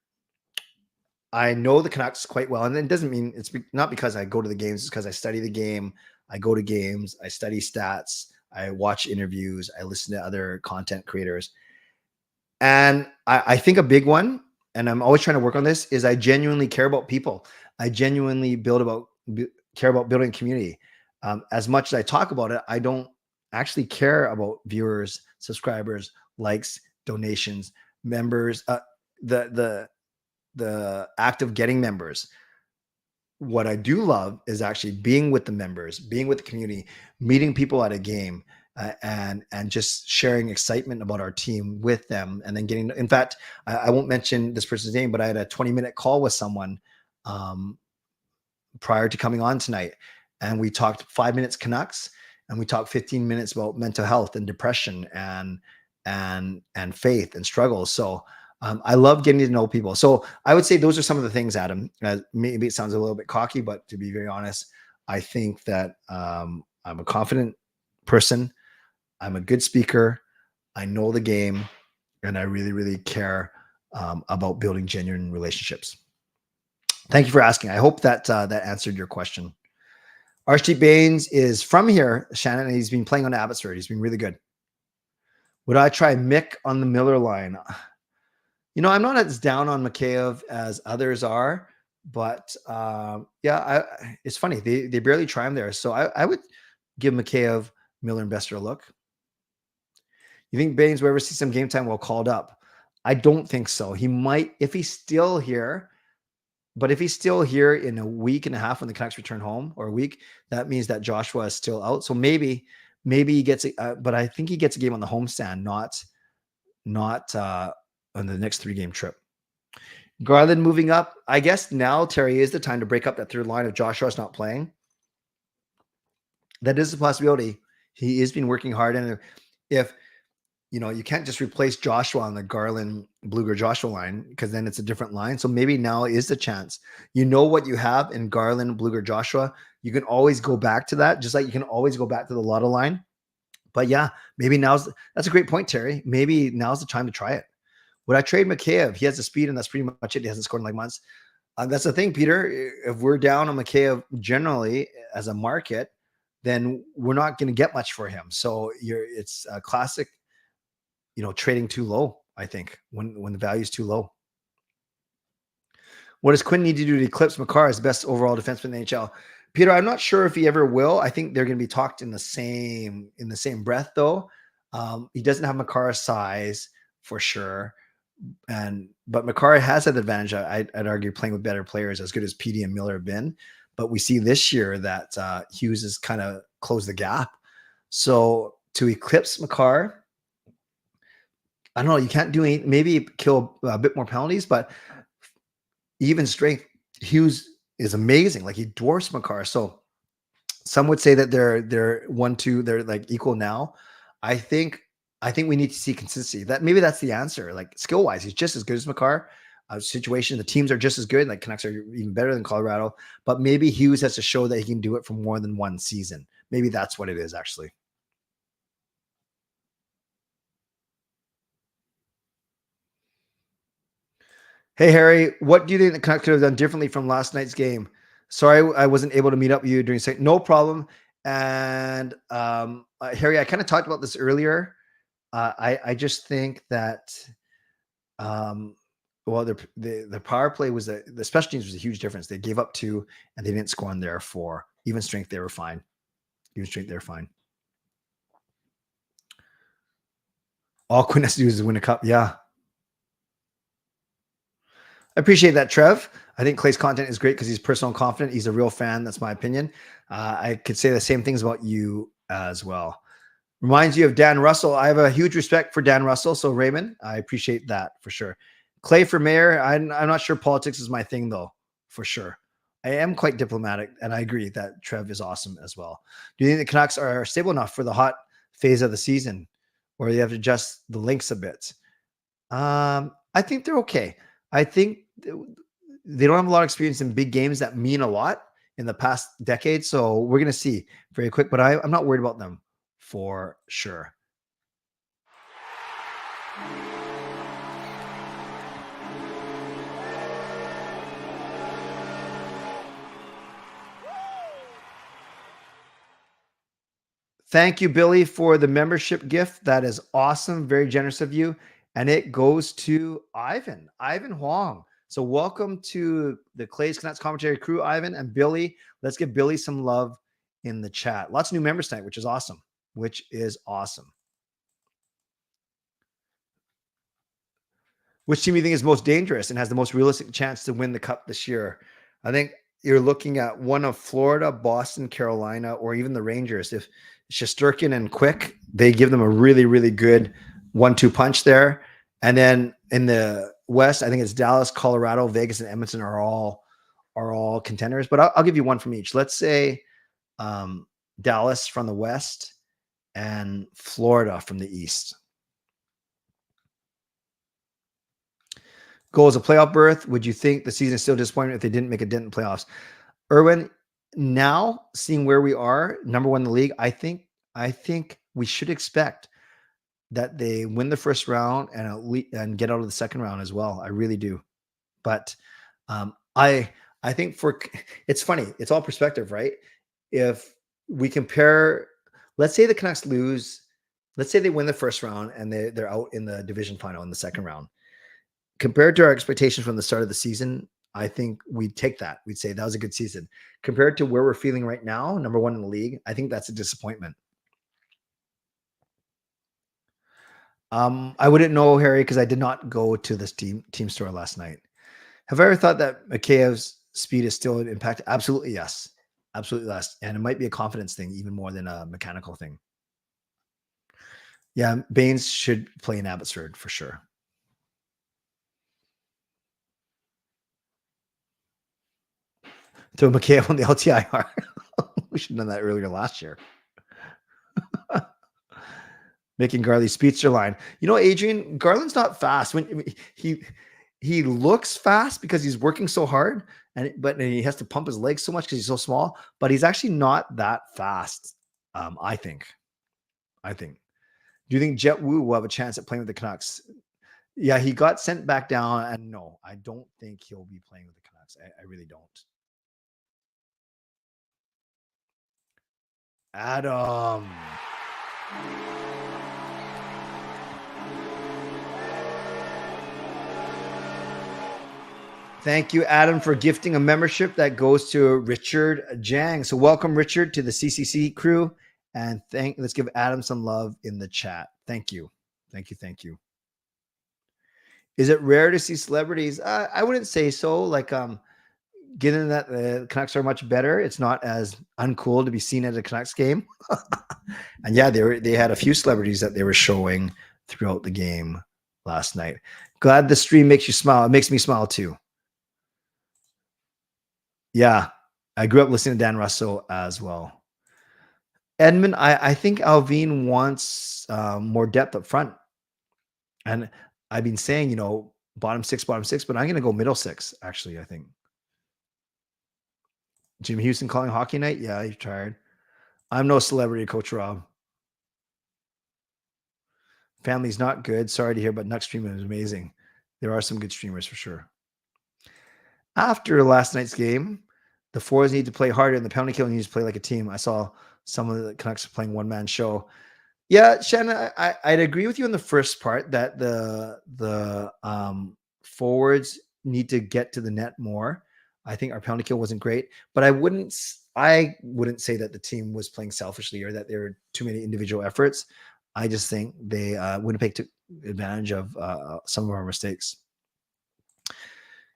Speaker 2: I know the Canucks quite well, and it doesn't mean it's not because I go to the games. It's because I study the game. I go to games. I study stats. I watch interviews. I listen to other content creators. And I think a big one, and I'm always trying to work on this, is I genuinely care about people. I genuinely care about building community. As much as I talk about it, I don't actually care about viewers, subscribers, likes, donations, members, the act of getting members. What I do love is actually being with the members, being with the community, meeting people at a game, and just sharing excitement about our team with them. And then getting, in fact, I won't mention this person's name, but I had a 20-minute call with someone prior to coming on tonight. And we talked 5 minutes Canucks, and we talked 15 minutes about mental health and depression and faith and struggles. So I love getting to know people. So I would say those are some of the things, Adam. Maybe it sounds a little bit cocky, but to be very honest, I think that I'm a confident person. I'm a good speaker. I know the game, and I really, really care about building genuine relationships. Thank you for asking. I hope that that answered your question. Archie Baines is from here, Shannon, and he's been playing on Abbotsford. He's been really good. Would I try Mick on the Miller line? I'm not as down on Mikheyev as others are, but it's funny. They barely try him there. So I would give Mikheyev, Miller, and Bester a look. You think Baines will ever see some game time while called up? I don't think so. He might, if he's still here. But if he's still here in a week and a half when the Canucks return home, or a week, that means that Joshua is still out. So maybe he gets but I think he gets a game on the homestand, not on the next 3-game trip. Garland moving up. I guess now, Terry, is the time to break up that third line if Joshua's not playing. That is a possibility. He has been working hard, and if you can't just replace Joshua on the Garland, Bluger, Joshua line, because then it's a different line. So maybe now is the chance. What you have in Garland, Bluger, Joshua. You can always go back to that, just like you can always go back to the Lotto line. But yeah, maybe that's a great point, Terry. Maybe now's the time to try it. Would I trade Mikheyev? He has the speed, and that's pretty much it. He hasn't scored in like months. That's the thing, Peter. If we're down on Mikheyev generally as a market, then we're not going to get much for him. So it's a classic, trading too low, I think, when the value is too low. What does Quinn need to do to eclipse Makar as the best overall defenseman in the NHL? Peter, I'm not sure if he ever will. I think they're going to be talked in the same breath, though. He doesn't have Makar's size for sure. But Makar has that advantage. I'd argue playing with better players, as good as PD and Miller have been. But we see this year that Hughes has kind of closed the gap. So to eclipse Makar, I don't know. You can't do maybe kill a bit more penalties, but even strength, Hughes is amazing. Like, he dwarfs Makar. So some would say that they're 1-2, they're like equal now. I think we need to see consistency. Maybe that's the answer. Like, skill wise, he's just as good as Makar. Situation, the teams are just as good. Like, Canucks are even better than Colorado. But maybe Hughes has to show that he can do it for more than one season. Maybe that's what it is, actually. Hey, Harry, what do you think the Canucks could have done differently from last night's game? Sorry, I wasn't able to meet up with you during second. No problem. And Harry, I kind of talked about this earlier. I just think that, the power play was the special teams was a huge difference. They gave up 2 and they didn't score on their 4. Even strength, they were fine. All Quinn has to do is win a cup. Yeah. I appreciate that, Trev. I think Clay's content is great because he's personal and confident. He's a real fan. That's my opinion. I could say the same things about you as well. Reminds you of Dan Russell. I have a huge respect for Dan Russell. So Raymond, I appreciate that for sure. Clay for mayor. I'm not sure politics is my thing, though, for sure. I am quite diplomatic, and I agree that Trev is awesome as well. Do you think the Canucks are stable enough for the hot phase of the season, or you have to adjust the links a bit? I think they're okay. I think they don't have a lot of experience in big games that mean a lot in the past decade. So we're going to see very quick, but I'm not worried about them for sure. Thank you, Billy, for the membership gift. That is awesome. Very generous of you. And it goes to Ivan Huang. So welcome to the Clay's Canucks commentary crew, Ivan and Billy. Let's give Billy some love in the chat. Lots of new members tonight, which is awesome. Which team do you think is most dangerous and has the most realistic chance to win the cup this year? I think you're looking at one of Florida, Boston, Carolina, or even the Rangers. If Shesterkin and Quick, they give them a really, really good 1-2 punch there. And then in the West, I think it's Dallas, Colorado, Vegas, and Edmonton are all contenders. But I'll give you one from each. Let's say Dallas from the West and Florida from the East. Goal as a playoff berth. Would you think the season is still disappointing if they didn't make a dent in playoffs? Erwin, now seeing where we are, number 1 in the league, I think we should expect that they win the first round and get out of the second round as well. I really do. But I think it's funny. It's all perspective, right? if we compare, let's say the Canucks lose, let's say they win the first round and they're out in the division final in the second round. Compared to our expectations from the start of the season, I think we'd take that. We'd say that was a good season. Compared to where we're feeling right now, number one in the league, I think that's a disappointment. I wouldn't know, Harry, because I did not go to this team store last night. Have I ever thought that Mikheyev's speed is still an impact? Absolutely, yes. Absolutely, yes. And it might be a confidence thing even more than a mechanical thing. Yeah, Baines should play in Abbotsford for sure. Throw Mikheyev on the LTIR. We should have done that earlier last year. Making Garley speedster line. You know, Adrian, Garland's not fast. When he looks fast because he's working so hard, but he has to pump his legs so much because he's so small. But he's actually not that fast. I think. Do you think Jet Wu will have a chance at playing with the Canucks? Yeah, he got sent back down, and no, I don't think he'll be playing with the Canucks. I really don't. Adam. Thank you, Adam, for gifting a membership that goes to Richard Jang. So welcome, Richard, to the CCC crew. And let's give Adam some love in the chat. Thank you. Thank you. Is it rare to see celebrities? I wouldn't say so. Like, given that the Canucks are much better, it's not as uncool to be seen at a Canucks game. And yeah, they had a few celebrities that they were showing throughout the game last night. Glad the stream makes you smile. It makes me smile too. Yeah, I grew up listening to Dan Russell as well. Edmund, I think Alvin wants more depth up front. And I've been saying, you know, bottom six, but I'm going to go middle six, actually, I think. Jim Houston calling hockey night? Yeah, you're tired. I'm no celebrity, Coach Rob. Family's not good. Sorry to hear, but Nuck streaming is amazing. There are some good streamers for sure. After last night's game, the Fours need to play harder and the penalty kill needs to play like a team. I saw some of the Canucks playing one-man show. Yeah, Shannon, I'd agree with you in the first part that the forwards need to get to the net more. I think our penalty kill wasn't great, but I wouldn't say that the team was playing selfishly or that there were too many individual efforts. I just think Winnipeg took advantage of some of our mistakes.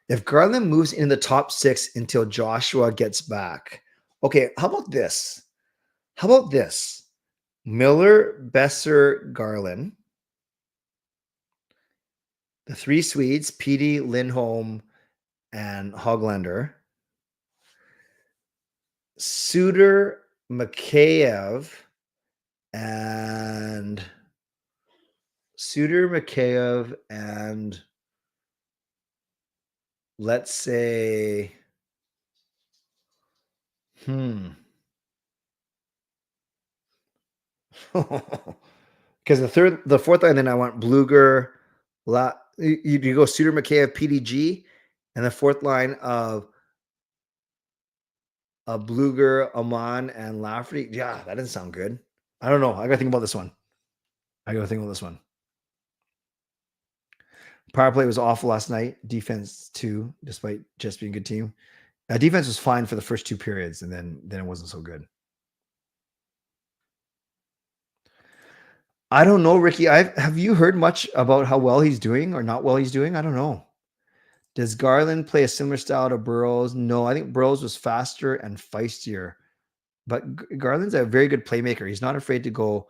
Speaker 2: If Garland moves in the top six until Joshua gets back, okay, how about this? Miller, Besser, Garland, the three Swedes, Petey, Lindholm, and Hoglander, Suter, Mikheyev, and let's say, because the fourth line, then I want Bluger, you go Suter, Mikheyev, PDG, and the fourth line of Bluger, Amon, and Lafferty. Yeah, that doesn't sound good. I don't know. I got to think about this one. Power play was awful last night. Defense too, despite just being a good team. Defense was fine for the first two periods, and then it wasn't so good. I don't know, Ricky. Have you heard much about how well he's doing or not well he's doing? I don't know. Does Garland play a similar style to Burrows? No, I think Burrows was faster and feistier. But Garland's a very good playmaker. He's not afraid to go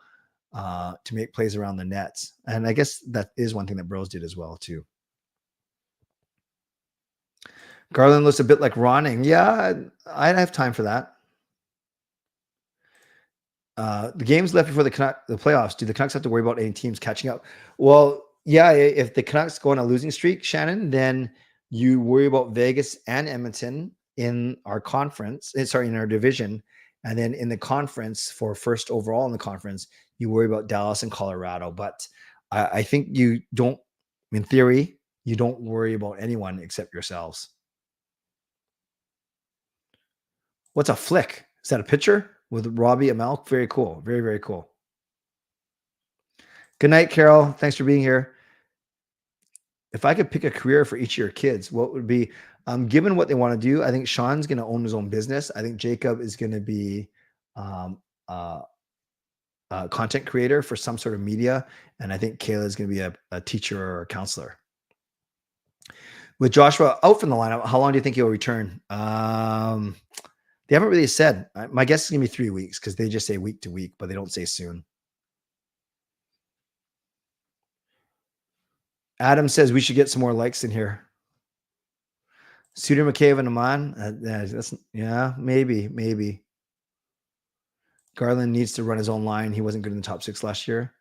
Speaker 2: to make plays around the nets. And I guess that is one thing that Burrows did as well, too. Garland looks a bit like Ronning. Yeah, I'd have time for that. The games left before the playoffs, do the Canucks have to worry about any teams catching up? Well, yeah, if the Canucks go on a losing streak, Shannon, then you worry about Vegas and Edmonton in our conference, in our division. And then in the conference for first overall in the conference, you worry about Dallas and Colorado. But I think you don't, in theory, you don't worry about anyone except yourselves. What's a flick? Is that a picture with Robbie Amel? Very cool. Very, very cool. Good night, Carol. Thanks for being here. If I could pick a career for each of your kids, what would be, given what they want to do, I think Sean's going to own his own business. I think Jacob is going to be a content creator for some sort of media. And I think Kayla is going to be a teacher or a counselor. With Joshua out from the lineup, how long do you think he'll return? They haven't really said. My guess is going to be 3 weeks because they just say week to week, but they don't say soon. Adam says we should get some more likes in here. Suter, McCabe, and Aman. Yeah, maybe. Garland needs to run his own line. He wasn't good in the top 6 last year.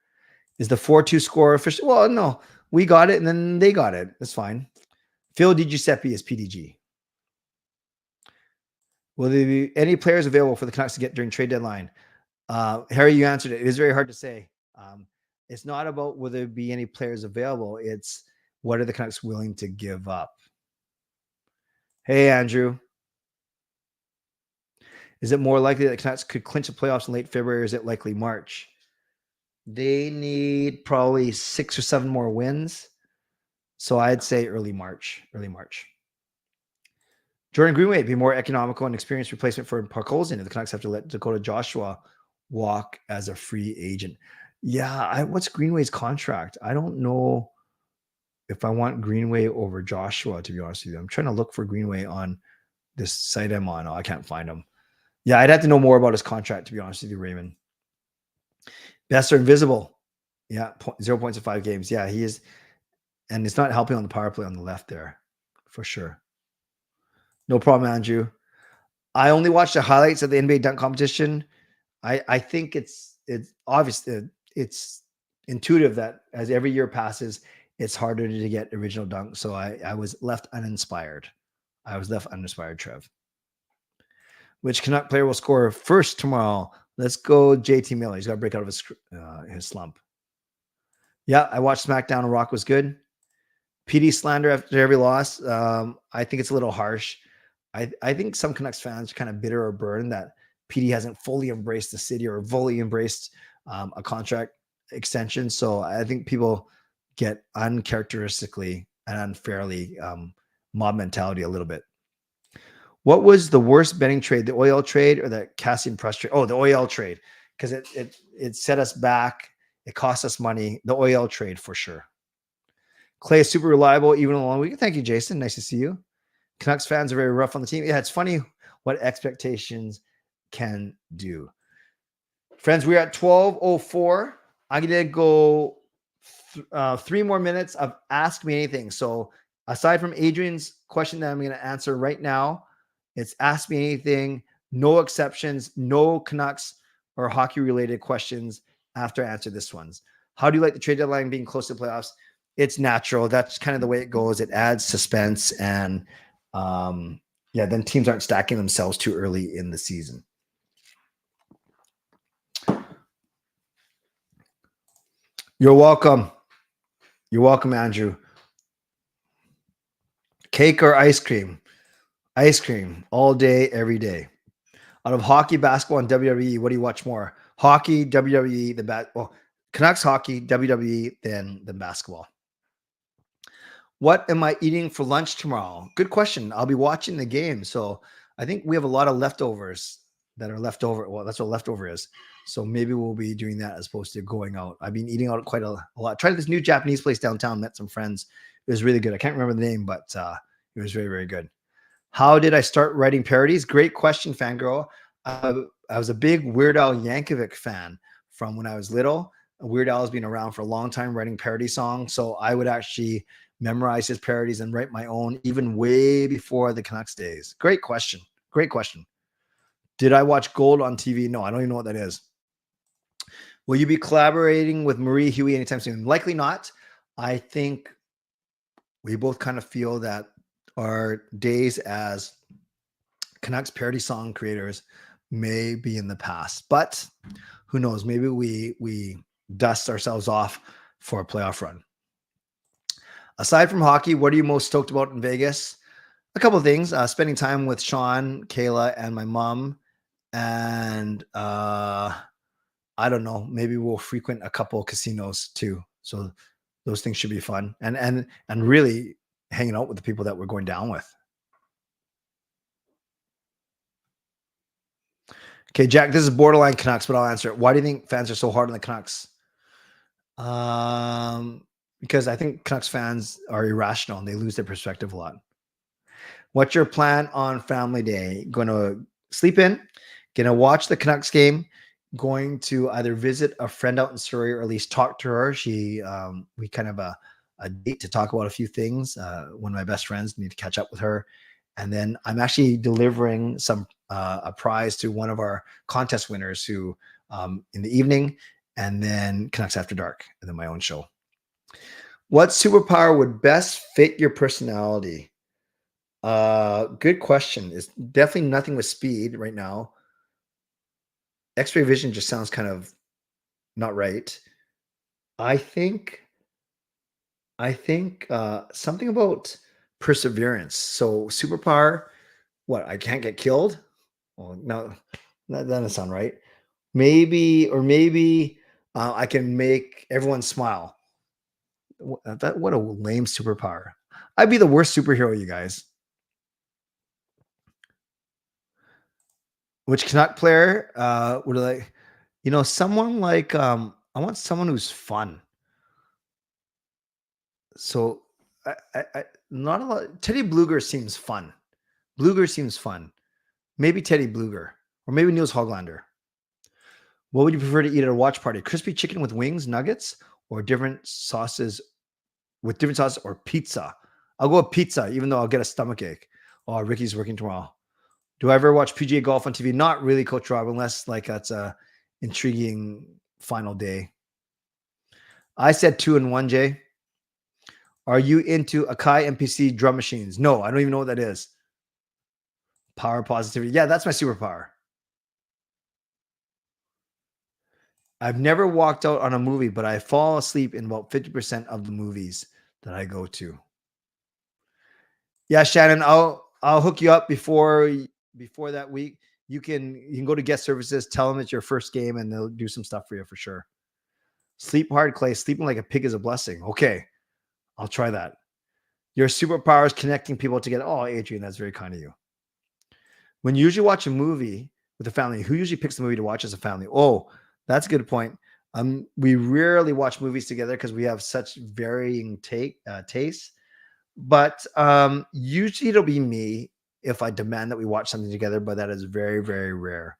Speaker 2: Is the 4-2 score official? Well, no. We got it, and then they got it. That's fine. Phil DiGiuseppe is PDG. Will there be any players available for the Canucks to get during trade deadline? Harry, you answered it. It is very hard to say. It's not about will there be any players available. It's what are the Canucks willing to give up? Hey, Andrew. Is it more likely that the Canucks could clinch the playoffs in late February, or is it likely March? They need probably 6 or 7 more wins. So I'd say early March. Jordan Greenway would be more economical and experienced replacement for Parkolzin if the Canucks have to let Dakota Joshua walk as a free agent. Yeah, what's Greenway's contract? I don't know if I want Greenway over Joshua, to be honest with you. I'm trying to look for Greenway on this site I'm on. Oh, I can't find him. Yeah, I'd have to know more about his contract, to be honest with you, Raymond. Best are invisible. Yeah, 0 points in 5 games. Yeah, he is. And it's not helping on the power play on the left there, for sure. No problem, Andrew. I only watched the highlights of the NBA dunk competition. I think it's obvious. It's intuitive that as every year passes, it's harder to get original dunk. So I was left uninspired. Trev. Which Canuck player will score first tomorrow? Let's go JT Miller. He's got to break out of his slump. Yeah, I watched SmackDown and Rock was good. PD slander after every loss. I think it's a little harsh. I think some Canucks fans are kind of bitter or burned that PD hasn't fully embraced the city or fully embraced a contract extension. So I think people get uncharacteristically and unfairly mob mentality a little bit. What was the worst betting trade, the oil trade or the Cassian Press trade? Oh, the oil trade, because it set us back. It cost us money. The oil trade for sure. Clay is super reliable even on a long week. Thank you, Jason. Nice to see you. Canucks fans are very rough on the team. Yeah, it's funny what expectations can do. Friends, we're at 12:04. I'm going to go 3 more minutes of Ask Me Anything. So aside from Adrian's question that I'm going to answer right now, it's Ask Me Anything, no exceptions, no Canucks or hockey-related questions after I answer this ones. How do you like the trade deadline being close to the playoffs? It's natural. That's kind of the way it goes. It adds suspense and then teams aren't stacking themselves too early in the season. You're welcome. You're welcome, Andrew. Cake or ice cream? Ice cream all day, every day. Out of hockey, basketball, and WWE, what do you watch more? Hockey, WWE, Canucks hockey, WWE, then basketball. What am I eating for lunch tomorrow? Good question. I'll be watching the game. So I think we have a lot of leftovers that are left over. Well, that's what leftover is. So maybe we'll be doing that as opposed to going out. I've been eating out quite a lot. Tried this new Japanese place downtown, met some friends. It was really good. I can't remember the name, but it was very, very good. How did I start writing parodies? Great question, fangirl. I was a big Weird Al Yankovic fan from when I was little. Weird Al has been around for a long time writing parody songs. So I would actually memorize his parodies and write my own even way before the Canucks days. Great question. Great question. Did I watch Gold on TV? No, I don't even know what that is. Will you be collaborating with Marie Huey anytime soon? Likely not. I think we both kind of feel that our days as Canucks parody song creators may be in the past, but who knows? Maybe we dust ourselves off for a playoff run. Aside from hockey, what are you most stoked about in Vegas? A couple of things. Spending time with Sean, Kayla, and my mom, And I don't know, maybe we'll frequent a couple of casinos too. So those things should be fun, and really hanging out with the people that we're going down with. Okay, Jack, this is borderline Canucks, but I'll answer it. Why do you think fans are so hard on the Canucks? Because I think Canucks fans are irrational and they lose their perspective a lot. What's your plan on family day? Going to sleep in, going to watch the Canucks game, going to either visit a friend out in Surrey or at least talk to her. We kind of a date to talk about a few things. One of my best friends, need to catch up with her. And then I'm actually delivering a prize to one of our contest winners who in the evening, and then Canucks After Dark, and then my own show. What superpower would best fit your personality? Good question. It's definitely nothing with speed right now. X-ray vision just sounds kind of not right. I think something about perseverance. So superpower, what? I can't get killed? Well, no, that doesn't sound right. Maybe I can make everyone smile. What a lame superpower. I'd be the worst superhero, you guys. Which Canuck player would like, someone like, I want someone who's fun. So I not a lot. Teddy Bluger seems fun. Maybe Teddy Bluger, or maybe Niels Hoglander. What would you prefer to eat at a watch party? Crispy chicken with wings, nuggets, or different sauces or pizza? I'll go with pizza, even though I'll get a stomach ache. Oh, Ricky's working tomorrow. Do I ever watch PGA golf on TV? Not really, Coach Rob, unless like that's a intriguing final day. I said 2 and 1, Jay. Are you into Akai MPC drum machines? No, I don't even know what that is. Power positivity. Yeah, that's my superpower. I've never walked out on a movie, but I fall asleep in about 50% of the movies that I go to. Yeah, Shannon, I'll hook you up before that week. You can go to guest services, tell them it's your first game, and they'll do some stuff for you for sure. Sleep hard, Clay. Sleeping like a pig is a blessing. Okay, I'll try that. Your superpower is connecting people together. Oh, Adrian, that's very kind of you. When you usually watch a movie with a family, who usually picks the movie to watch as a family? Oh, that's a good point. We rarely watch movies together because we have such varying tastes. But usually it'll be me if I demand that we watch something together, but that is very, very rare.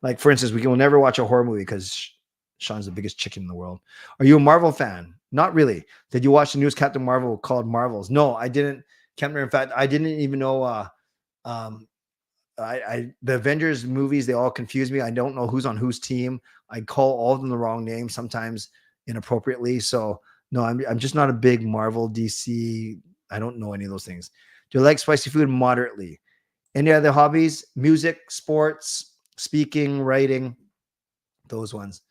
Speaker 2: Like, for instance, we will never watch a horror movie because Sean's the biggest chicken in the world. Are you a Marvel fan? Not really. Did you watch the newest Captain Marvel called Marvels? No, I didn't. In fact, I didn't even know the Avengers movies, they all confuse me. I don't know who's on whose team. I call all of them the wrong name, sometimes inappropriately. So no, I'm just not a big Marvel, DC. I don't know any of those things. Do you like spicy food? Moderately. Any other hobbies? Music, sports, speaking, writing, those ones.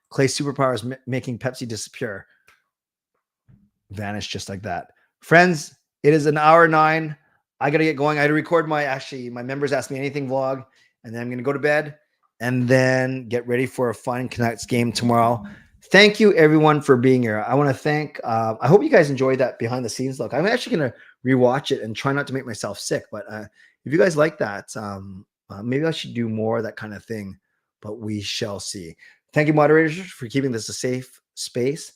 Speaker 2: Clay's superpower is making Pepsi disappear. Vanish just like that. Friends, it is an hour 9. I got to get going. I had to record my members ask me anything vlog, and then I'm going to go to bed and then get ready for a fun Canucks game tomorrow. Thank you everyone for being here. I want to thank, I hope you guys enjoyed that behind the scenes look. I'm actually going to rewatch it and try not to make myself sick, but if you guys like that, maybe I should do more of that kind of thing, but we shall see. Thank you, moderators, for keeping this a safe space.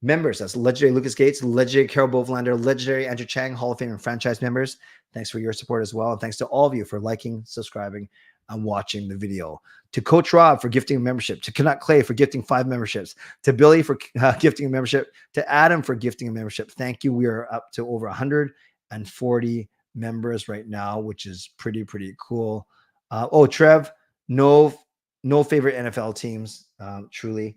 Speaker 2: Members, that's legendary Lucas Gates, legendary Carol Bovelander, legendary Andrew Chang, Hall of Fame and franchise members. Thanks for your support as well. And thanks to all of you for liking, subscribing, and watching the video. To Coach Rob for gifting a membership, to Canuck Clay for gifting 5 memberships, to Billy for gifting a membership, to Adam for gifting a membership. Thank you. We are up to over 140 members right now, which is pretty cool. Trev, no favorite NFL teams, truly.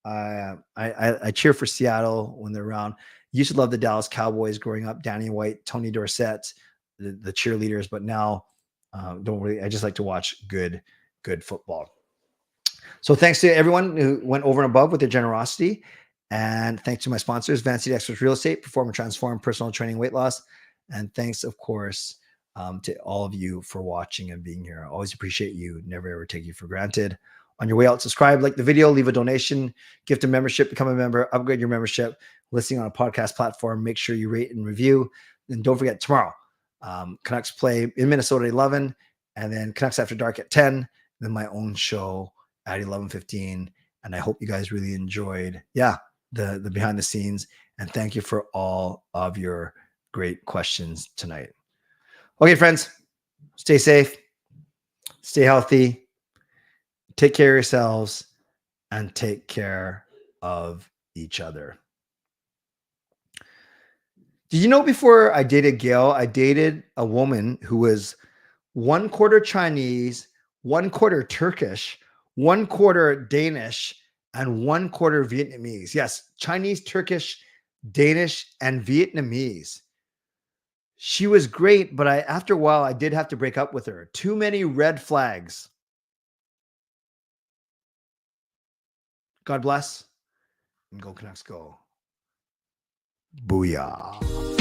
Speaker 2: I cheer for Seattle when they're around. Used to love the Dallas Cowboys growing up, Danny White, Tony Dorsett, the cheerleaders, but now don't really. I just like to watch good football. So thanks to everyone who went over and above with their generosity, and thanks to my sponsors, Van City Experts Real Estate, Perform and Transform, Personal Training, Weight Loss, and thanks, of course, to all of you for watching and being here. I always appreciate you. Never ever take you for granted. On your way out, subscribe, like the video, leave a donation, gift a membership, become a member, upgrade your membership, listening on a podcast platform. Make sure you rate and review. And don't forget tomorrow, Canucks play in Minnesota at 11, and then Canucks After Dark at 10, then my own show at 11:15. And I hope you guys really enjoyed, the behind the scenes. And thank you for all of your great questions tonight. Okay, friends, stay safe, stay healthy, take care of yourselves, and take care of each other. Did you know before I dated Gail, I dated a woman who was 1/4 Chinese, 1/4 Turkish, 1/4 Danish, and 1/4 Vietnamese. Yes, Chinese, Turkish, Danish, and Vietnamese. She was great, but after a while, I did have to break up with her. Too many red flags. God bless, and go Canucks go. Booyah.